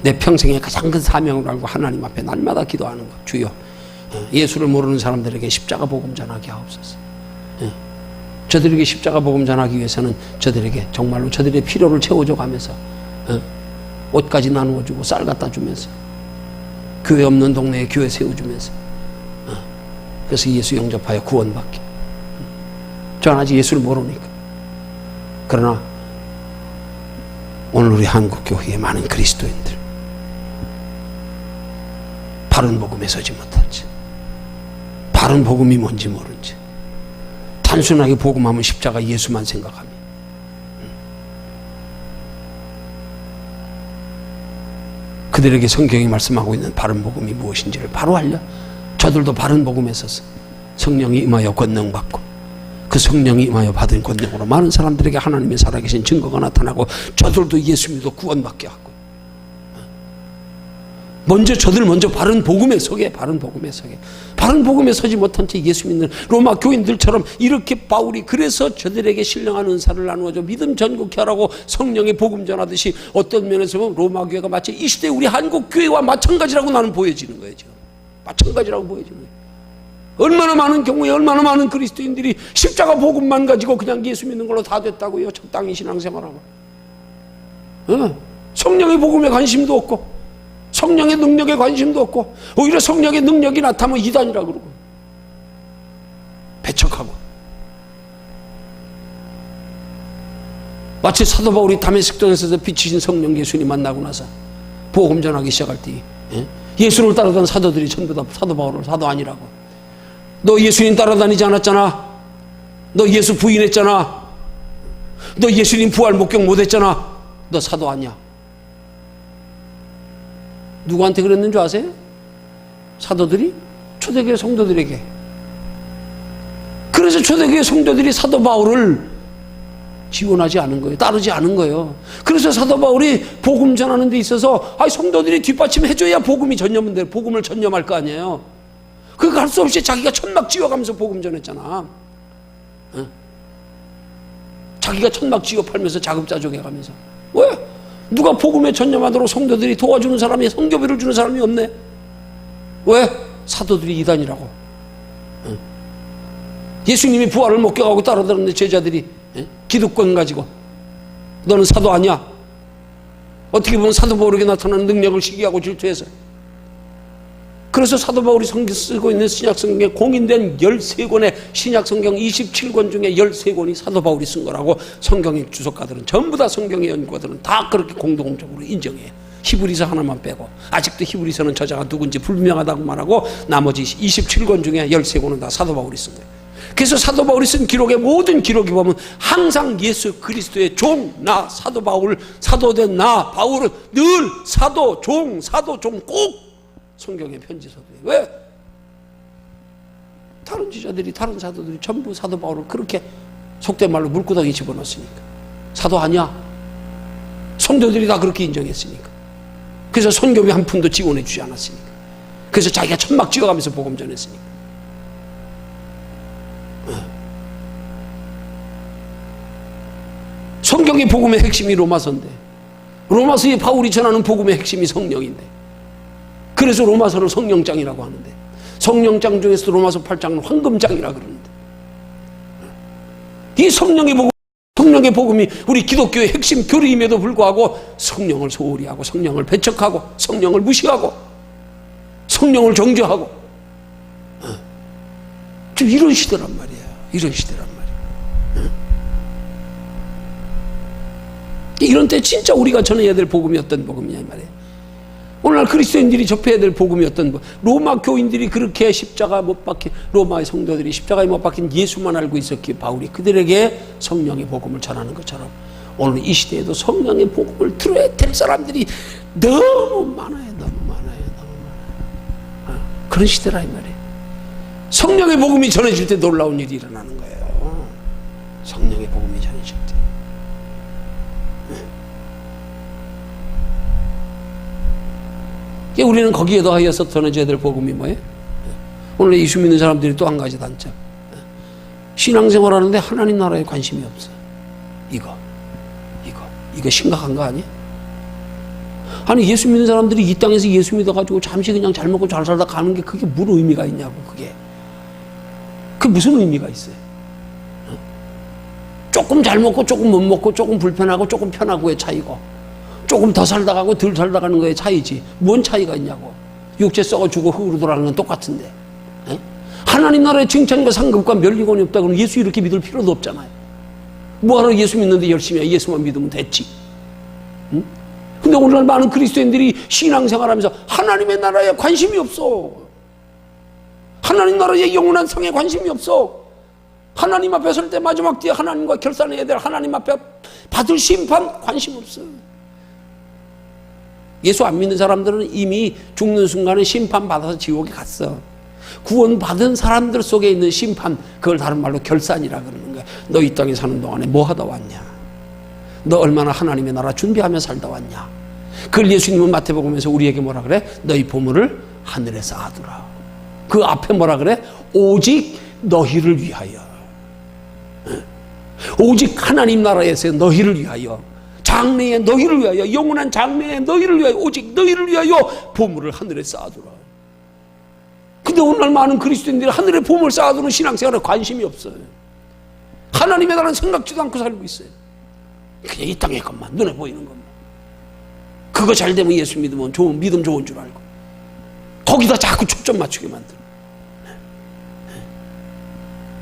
내 평생에 가장 큰 사명을 알고 하나님 앞에 날마다 기도하는 것. 주여, 예수를 모르는 사람들에게 십자가 복음 전하게 하옵소서. 저들에게 십자가 복음 전하기 위해서는 저들에게 정말로 저들의 필요를 채워줘 가면서 옷까지 나누어주고 쌀 갖다 주면서 교회 없는 동네에 교회 세워주면서 그래서 예수 영접하여 구원받게. 저는 아직 예수를 모르니까. 그러나 오늘 우리 한국교회의 많은 그리스도인들 바른 복음에 서지 못한지, 바른 복음이 뭔지 모른지, 단순하게 복음하면 십자가 예수만 생각하며 그들에게 성경이 말씀하고 있는 바른 복음이 무엇인지를 바로 알려 저들도 바른 복음에 서서 성령이 임하여 권능받고 그 성령이 임하여 받은 권능으로 많은 사람들에게 하나님의 살아계신 증거가 나타나고 저들도 예수 믿어 구원받게 하고 저들 먼저 바른 복음에 서게. 바른 복음에 서지 못한 채 예수 믿는 로마 교인들처럼 이렇게 바울이 그래서 저들에게 신령한 은사를 나누어줘 믿음 전국케 하라고 성령의 복음 전하듯이 어떤 면에서 보면 로마 교회가 마치 이 시대 우리 한국 교회와 마찬가지라고 나는 보여지는 거예요. 지금 마찬가지라고 보여지는 거예요. 얼마나 많은 경우에 얼마나 많은 그리스도인들이 십자가 복음만 가지고 그냥 예수 믿는 걸로 다 됐다고요. 적당히 신앙생활하고 성령의 복음에 관심도 없고 성령의 능력에 관심도 없고 오히려 성령의 능력이 나타나면 이단이라 그러고 배척하고 마치 사도 바울이 다메섹도에서 빛이신 성령 예수님 만나고 나서 복음 전하기 시작할 때 예수를 따르던 사도들이 전부 다 사도 바울을 사도 아니라고 너 예수님 따라다니지 않았잖아. 너 예수 부인했잖아. 너 예수님 부활 목격 못했잖아. 너 사도 아니야. 누구한테 그랬는 줄 아세요? 사도들이 초대교회 성도들에게. 그래서 초대교회 성도들이 사도 바울을 지원하지 않은 거예요. 따르지 않은 거예요. 그래서 사도 바울이 복음 전하는 데 있어서 성도들이 뒷받침해줘야 복음이 전념돼. 복음을 전념할 거 아니에요. 그거 할 수 없이 자기가 천막 지어가면서 복음 전했잖아. 자기가 천막 지어 팔면서 자급자족 해가면서. 왜? 누가 복음에 전념하도록 성도들이 도와주는 사람이, 성교비를 주는 사람이 없네. 왜? 사도들이 이단이라고. 예수님이 부활을 목격하고 따라다니는 제자들이 기득권 가지고 너는 사도 아니야. 어떻게 보면 사도 바울에게 나타나는 능력을 시기하고 질투해서. 그래서 사도 바울이 쓰고 있는 신약성경에 공인된 13권의 신약성경 27권 중에 13권이 사도 바울이 쓴 거라고 성경의 주석가들은, 전부 다 성경의 연구가들은 다 그렇게 공동적으로 인정해요. 히브리서 하나만 빼고. 아직도 히브리서는 저자가 누군지 불명하다고 말하고 나머지 27권 중에 13권은 다 사도 바울이 쓴 거예요. 그래서 사도 바울이 쓴 기록의 모든 기록이 보면 항상 예수 그리스도의 종, 나 사도 바울, 사도된 나 바울은 늘 사도 종 꼭 성경의 편지서도예요. 왜? 다른 지자들이, 다른 사도들이 전부 사도 바울을 그렇게 속된 말로 물구덩이 집어넣었으니까. 사도 아니야. 성도들이 다 그렇게 인정했으니까. 그래서 선교비 한 푼도 지원해 주지 않았으니까. 그래서 자기가 천막 지어가면서 복음 전했으니까. 성경의 복음의 핵심이 로마서인데, 로마서에 바울이 전하는 복음의 핵심이 성령인데, 그래서 로마서를 성령장이라고 하는데, 성령장 중에서 로마서 8장은 황금장이라고 그러는데, 이 성령의 복음이 우리 기독교의 핵심 교리임에도 불구하고 성령을 소홀히 하고, 성령을 배척하고, 성령을 무시하고, 성령을 정죄하고, 좀 이런 시대란 말이에요. 이런 시대란 말이에요. 이런 때 진짜 우리가 전해야 될 복음이 어떤 복음이냐 이 말이에요. 오늘날 그리스도인들이 접해야 될 복음이 어떤 복음. 로마 교인들이 그렇게 십자가 못 박힌, 로마의 성도들이 십자가에 못 박힌 예수만 알고 있었기에 바울이 그들에게 성령의 복음을 전하는 것처럼 오늘 이 시대에도 성령의 복음을 들어야 될 사람들이 너무 많아요. 그런 시대라 이 말이에요. 성령의 복음이 전해질 때 놀라운 일이 일어나는 거예요. 성령의 복음이 전해질 때. 우리는 거기에 더하여서 전해져야 될 복음이 뭐예요? 오늘 예수 믿는 사람들이 또 한 가지 단점. 신앙생활 하는데 하나님 나라에 관심이 없어. 이거 심각한 거 아니야? 아니 예수 믿는 사람들이 이 땅에서 예수 믿어가지고 잠시 그냥 잘 먹고 잘 살다 가는 게 그게 무슨 의미가 있냐고. 그게 무슨 의미가 있어요? 조금 잘 먹고 조금 못 먹고, 조금 불편하고 조금 편하고의 차이고, 조금 더 살다 가고 덜 살다 가는 거의 차이지. 뭔 차이가 있냐고. 육체 썩어 죽어 흙으로 돌아가는 건 똑같은데. 하나님 나라의 칭찬과 상급과 멸리관이 없다 그러면 예수 이렇게 믿을 필요도 없잖아요. 뭐하러 예수 믿는데 열심히 해. 예수만 믿으면 됐지. 근데 오늘날 많은 그리스도인들이 신앙생활하면서 하나님의 나라에 관심이 없어. 하나님 나라의 영원한 상에 관심이 없어. 하나님 앞에 설 때 마지막 뒤에 하나님과 결산해야 될 하나님 앞에 받을 심판 관심 없어. 예수 안 믿는 사람들은 이미 죽는 순간에 심판받아서 지옥에 갔어. 구원받은 사람들 속에 있는 심판, 그걸 다른 말로 결산이라 그러는 거야. 너 이 땅에 사는 동안에 뭐 하다 왔냐? 너 얼마나 하나님의 나라 준비하며 살다 왔냐? 그걸 예수님은 마태복음에서 우리에게 뭐라 그래? 너희 보물을 하늘에 쌓아두라. 그 앞에 뭐라 그래? 오직 너희를 위하여. 오직 하나님 나라에서 너희를 위하여, 장래에 너희를 위하여, 영원한 장래에 너희를 위하여, 오직 너희를 위하여 보물을 하늘에 쌓아두라. 근데 오늘날 많은 그리스도인들이 하늘에 보물 쌓아두는 신앙생활에 관심이 없어요. 하나님의 나라는 생각지도 않고 살고 있어요. 그냥 이 땅의 것만, 눈에 보이는 것만. 그거 잘 되면 예수 믿으면 좋은, 믿음 좋은 줄 알고 거기다 자꾸 초점 맞추게 만들어.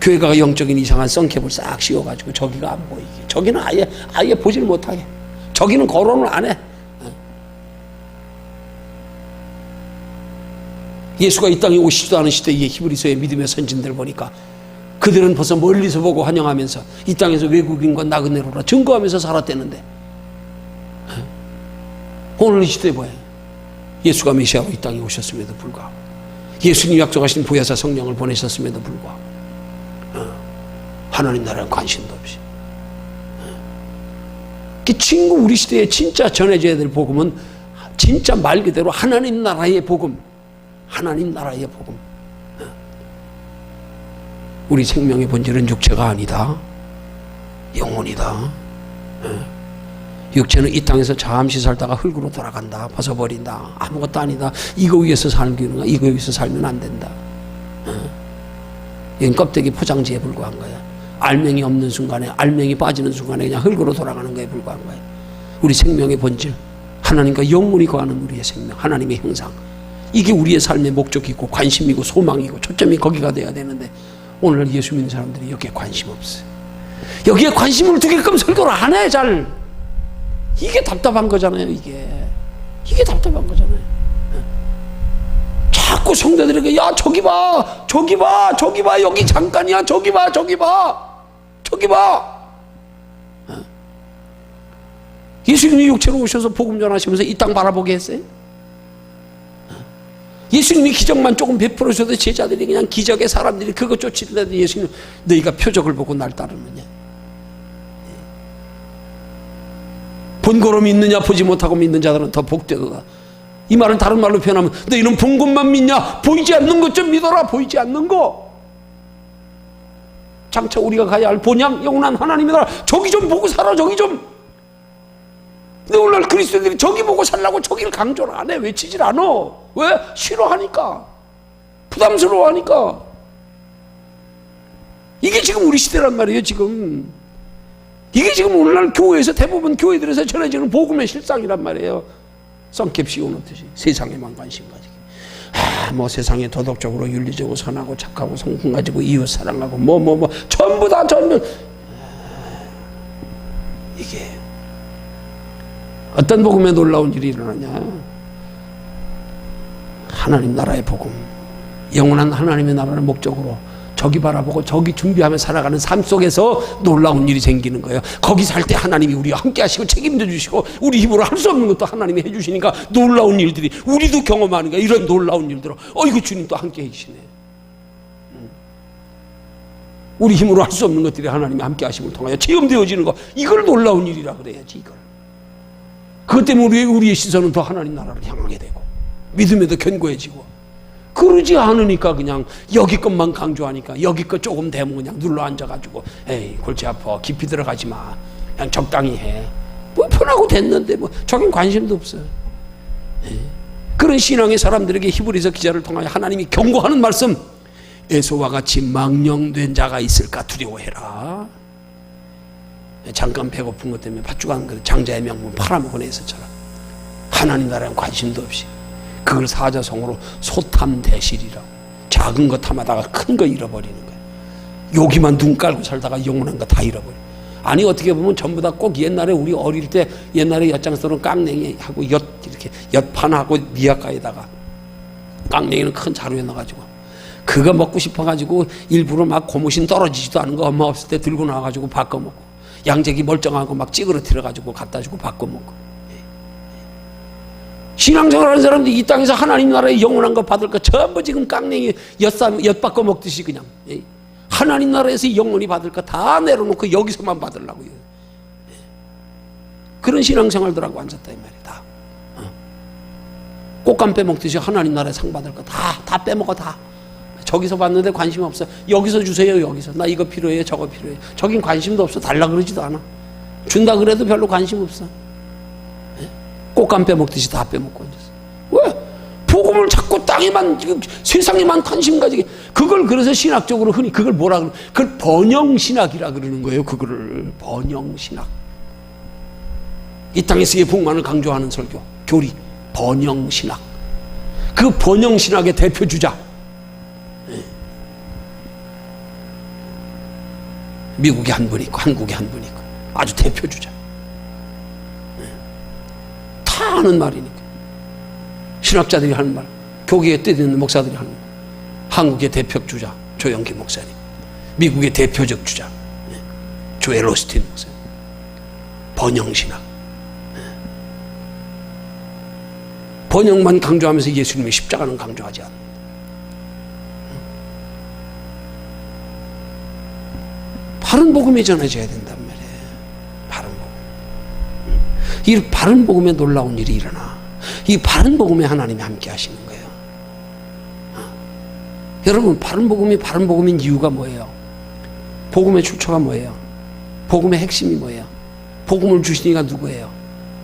교회가 영적인 이상한 썬캡을 싹 씌워가지고 저기가 안 보이게, 저기는 아예 보질 못하게, 저기는 거론을 안 해. 예수가 이 땅에 오시지도 않은 시대에 히브리서의 믿음의 선진들 보니까 그들은 벌써 멀리서 보고 환영하면서 이 땅에서 외국인과 나그네로라 증거하면서 살았대는데, 오늘 이 시대에 뭐예요? 예수가 메시아로 이 땅에 오셨음에도 불구하고, 예수님 약속하신 보혜사 성령을 보내셨음에도 불구하고 하나님 나라에 관심도 없이, 친구, 우리 시대에 진짜 전해져야 될 복음은 진짜 말 그대로 하나님 나라의 복음, 하나님 나라의 복음. 우리 생명의 본질은 육체가 아니다, 영혼이다. 육체는 이 땅에서 잠시 살다가 흙으로 돌아간다, 벗어버린다, 아무것도 아니다, 이거 위해서 살기는, 이거 위해서 살면 안 된다. 이건 껍데기 포장지에 불과한 거야. 알맹이 없는 순간에, 알맹이 빠지는 순간에 그냥 흙으로 돌아가는 거에 불과한 거야. 우리 생명의 본질, 하나님과 영원히 거하는 우리의 생명, 하나님의 형상, 이게 우리의 삶의 목적이고 관심이고 소망이고 초점이 거기가 돼야 되는데, 오늘 예수 믿는 사람들이 여기에 관심 없어요. 여기에 관심을 두게끔 설교를 안 해, 잘. 이게 답답한 거잖아요. 이게 답답한 거잖아요. 자꾸 성도들에게, 야 저기 봐, 저기 봐, 저기 봐, 여기 잠깐이야, 저기 봐, 저기 봐, 저기 봐. 예수님이 육체로 오셔서 복음 전하시면서 이 땅 바라보게 했어요? 예수님이 기적만 조금 베풀으셔도 제자들이 그냥 기적의 사람들이 그거 쫓으려도 예수님, 너희가 표적을 보고 날 따르느냐? 본고로 믿느냐, 보지 못하고 믿는 자들은 더 복되도다. 이 말은 다른 말로 표현하면, 너희는 본 것만 믿냐? 보이지 않는 것 좀 믿어라. 보이지 않는 거. 장차 우리가 가야 할 본향 영원한 하나님이다. 저기 좀 보고 살아, 저기 좀. 근데 오늘날 그리스도인들이 저기 보고 살라고 저기를 강조를 안 해. 외치질 않아. 왜? 싫어하니까, 부담스러워하니까. 이게 지금 우리 시대란 말이에요. 지금 이게 지금 오늘날 교회에서, 대부분 교회들에서 전해지는 복음의 실상이란 말이에요. 썬캡 씌워놓듯이 세상에만 관심 가지고, 뭐 세상에 도덕적으로 윤리적으로 선하고 착하고 성품 가지고 이웃 사랑하고 전부 다 이게 어떤 복음에 놀라운 일이 일어나냐? 하나님 나라의 복음, 영원한 하나님의 나라를 목적으로 저기 바라보고 저기 준비하며 살아가는 삶 속에서 놀라운 일이 생기는 거예요. 거기 살 때 하나님이 우리와 함께 하시고 책임져 주시고, 우리 힘으로 할 수 없는 것도 하나님이 해주시니까 놀라운 일들이 우리도 경험하는 거예요. 이런 놀라운 일들을, 이거 주님 또 함께 해주시네. 우리 힘으로 할 수 없는 것들이 하나님이 함께 하심을 통하여 체험되어지는 거, 이걸 놀라운 일이라 그래야지. 이걸, 그것 때문에 우리의 시선은 더 하나님 나라를 향하게 되고 믿음에도 견고해지고, 그러지 않으니까 그냥 여기 것만 강조하니까 여기 것 조금 되면 그냥 눌러 앉아가지고, 에이 골치 아파, 깊이 들어가지 마, 그냥 적당히 해, 뭐 편하고 됐는데 뭐 저긴 관심도 없어요. 그런 신앙의 사람들에게 히브리서 기자를 통하여 하나님이 경고하는 말씀, 에서와 같이 망령된 자가 있을까 두려워해라. 잠깐 배고픈 것 때문에 팥죽한 그 장자의 명분 팔아먹은 애서처럼 하나님 나라에 관심도 없이 그걸 사자성어로 소탐대실이라고, 작은 것 탐하다가 큰 거 잃어버리는 거예요. 여기만 눈 깔고 살다가 영원한 거 다 잃어버려. 아니 어떻게 보면 전부 다 꼭 옛날에 우리 어릴 때 옛날에 엿장스러운 깡냉이하고 이렇게 엿판하고 미약가에다가 깡냉이는 큰 자루에 넣어가지고 그거 먹고 싶어가지고 일부러 막 고무신 떨어지지도 않은 거 엄마 없을 때 들고 나와가지고 바꿔먹고, 양재기 멀쩡하고 막 찌그러뜨려가지고 갖다 주고 바꿔먹고. 신앙생활하는 사람들이 이 땅에서 하나님 나라의 영원한 거 받을 거 전부 지금 깡냉이 엿 바꿔 먹듯이 그냥 하나님 나라에서 영원히 받을 거 다 내려놓고 여기서만 받으려고요. 그런 신앙생활들하고 앉았다 이 말이다. 꽃감 빼먹듯이 하나님 나라에 상 받을 거 다 빼먹어. 다 저기서 받는데 관심 없어. 여기서 주세요. 여기서 나 이거 필요해요, 저거 필요해요. 저긴 관심도 없어. 달라 그러지도 않아. 준다 그래도 별로 관심 없어. 꽃감 빼먹듯이 다 빼먹고 앉았어. 왜? 복음을 자꾸 땅에만, 지금 세상에만 관심 가지게. 그걸 그래서 신학적으로 흔히 그걸 뭐라 그러는, 그걸 번영신학이라 그러는 거예요. 그거를 번영신학. 이 땅에서의 복만을 강조하는 설교, 교리, 번영신학. 그 번영신학의 대표주자, 미국에 한 분 있고 한국에 한 분 있고 아주 대표주자. 다 하는 말이니까. 신학자들이 하는 말, 교계에 뜻있는 목사들이 하는 거예요. 한국의 대표 주자 조영기 목사님, 미국의 대표적 주자 조엘 오스틴 목사님, 번영신학, 번영만 강조하면서 예수님의 십자가는 강조하지 않는. 바른 복음이 전해져야 된단 말이에요. 바른 복음. 이 바른 복음에 놀라운 일이 일어나. 이 바른 복음에 하나님이 함께 하시는 거예요. 여러분, 바른 복음인 이유가 뭐예요? 복음의 출처가 뭐예요? 복음의 핵심이 뭐예요? 복음을 주신 이가 누구예요?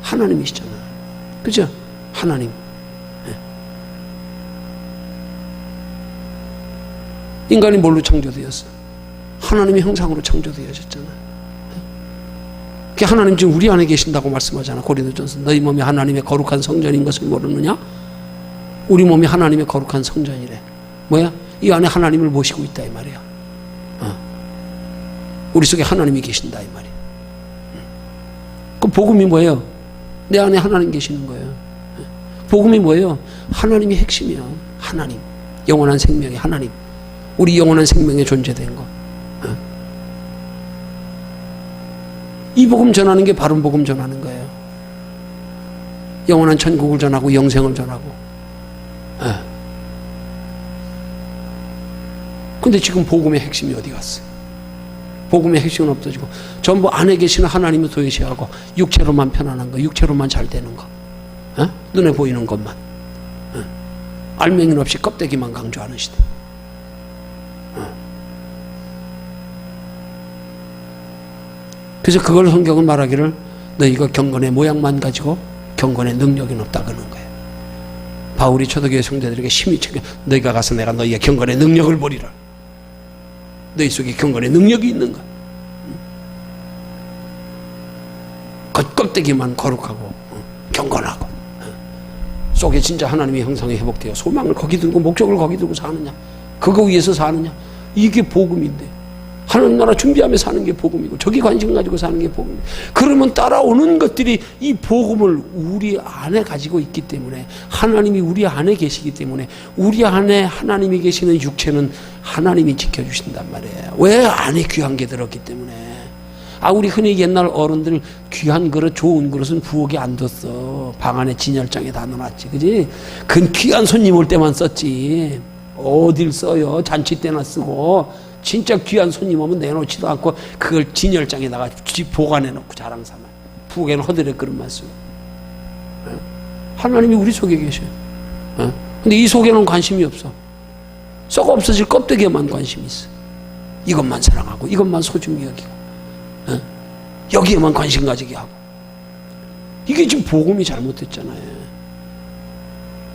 하나님이시잖아요. 그죠? 하나님. 인간이 뭘로 창조되었어? 하나님의 형상으로 창조되어졌잖아요. 하나님 지금 우리 안에 계신다고 말씀하잖아. 고린도전서 너희 몸이 하나님의 거룩한 성전인 것을 모르느냐? 우리 몸이 하나님의 거룩한 성전이래. 뭐야? 이 안에 하나님을 모시고 있다 이 말이야. 우리 속에 하나님이 계신다 이 말이야. 그 복음이 뭐예요? 내 안에 하나님 계시는 거예요. 복음이 뭐예요? 하나님이 핵심이야. 하나님, 영원한 생명의 하나님, 우리 영원한 생명에 존재된 거. 이 복음 전하는 게 바른 복음 전하는 거예요. 영원한 천국을 전하고 영생을 전하고. 근데 지금 복음의 핵심이 어디 갔어? 복음의 핵심은 없어지고 전부 안에 계시는 하나님을 도외시하고 육체로만 편안한 거, 육체로만 잘 되는 거, 눈에 보이는 것만, 알맹이는 없이 껍데기만 강조하는 시대. 그래서 그걸 성경은 말하기를 너희가 경건의 모양만 가지고 경건의 능력이 없다 그러는 거예요. 바울이 초대교회 성도들에게 심히 챙겨 너희가 가서 내가 너희의 경건의 능력을 보리라. 너희 속에 경건의 능력이 있는가? 겉껍데기만 거룩하고 경건하고 속에 진짜 하나님의 형상이 회복되어 소망을 거기 두고 목적을 거기 두고 사느냐? 그거 위해서 사느냐? 이게 복음인데 하나님 나라 준비하며 사는 게 복음이고 저기 관심 가지고 사는 게 복음이고 그러면 따라오는 것들이 이 복음을 우리 안에 가지고 있기 때문에 하나님이 우리 안에 계시기 때문에 우리 안에 하나님이 계시는 육체는 하나님이 지켜주신단 말이에요. 왜? 안에 귀한 게 들었기 때문에. 우리 흔히 옛날 어른들 귀한 그릇, 좋은 그릇은 부엌에 안 뒀어. 방 안에 진열장에 다 넣어놨지. 그지? 그건 귀한 손님 올 때만 썼지. 어딜 써요? 잔치 때나 쓰고. 진짜 귀한 손님 오면 내놓지도 않고 그걸 진열장에다가 보관해놓고 자랑삼아. 부엌에는 허드렛 그릇만 쓰고. 하나님이 우리 속에 계셔요. 근데 이 속에는 관심이 없어. 썩어 없어질 껍데기에만 관심이 있어. 이것만 사랑하고 이것만 소중히 여기고 여기에만 관심 가지게 하고. 이게 지금 복음이 잘못됐잖아요.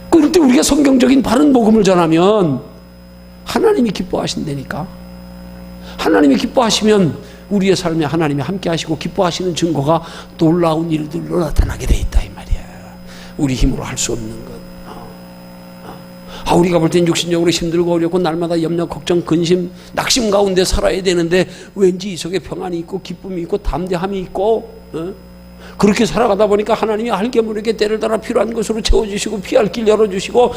그럴 때 우리가 성경적인 바른 복음을 전하면 하나님이 기뻐하신다니까. 하나님이 기뻐하시면 우리의 삶에 하나님이 함께 하시고 기뻐하시는 증거가 놀라운 일들로 나타나게 돼 있다 이 말이야. 우리 힘으로 할 수 없는 것. 우리가 볼 땐 육신적으로 힘들고 어렵고 날마다 염려, 걱정, 근심, 낙심 가운데 살아야 되는데 왠지 이 속에 평안이 있고 기쁨이 있고 담대함이 있고 그렇게 살아가다 보니까 하나님이 알게 모르게 때를 따라 필요한 것으로 채워주시고 피할 길 열어주시고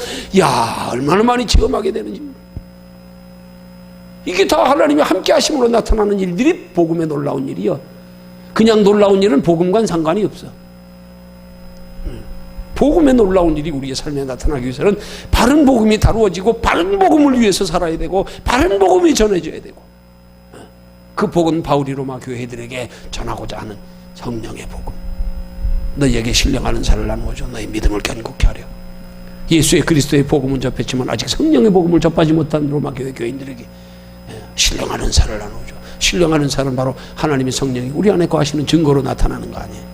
얼마나 많이 체험하게 되는지. 이게 다 하나님이 함께 하심으로 나타나는 일들이 복음의 놀라운 일이요. 그냥 놀라운 일은 복음과는 상관이 없어. 복음의 놀라운 일이 우리의 삶에 나타나기 위해서는 바른 복음이 다루어지고 바른 복음을 위해서 살아야 되고 바른 복음이 전해져야 되고 그 복음은 바울이 로마 교회들에게 전하고자 하는 성령의 복음. 너희에게 신령하는 살을 나누어줘 너희 믿음을 견고케 하려. 예수의 그리스도의 복음은 접했지만 아직 성령의 복음을 접하지 못한 로마 교회 교인들에게 신령하는 살을 나누어줘. 신령하는 살은 바로 하나님의 성령이 우리 안에 거하시는 증거로 나타나는 거 아니에요.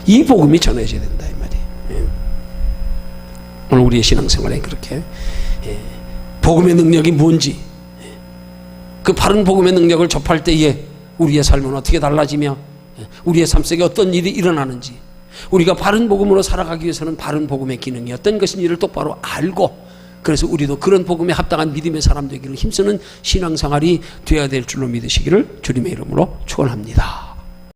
이 복음이 전해져야 된다 이 말이에요. 오늘 우리의 신앙생활에 그렇게 복음의 능력이 뭔지, 그 바른 복음의 능력을 접할 때에 우리의 삶은 어떻게 달라지며 우리의 삶 속에 어떤 일이 일어나는지, 우리가 바른 복음으로 살아가기 위해서는 바른 복음의 기능이 어떤 것인지를 똑바로 알고, 그래서 우리도 그런 복음에 합당한 믿음의 사람 되기를 힘쓰는 신앙생활이 되어야 될 줄로 믿으시기를 주님의 이름으로 축원합니다.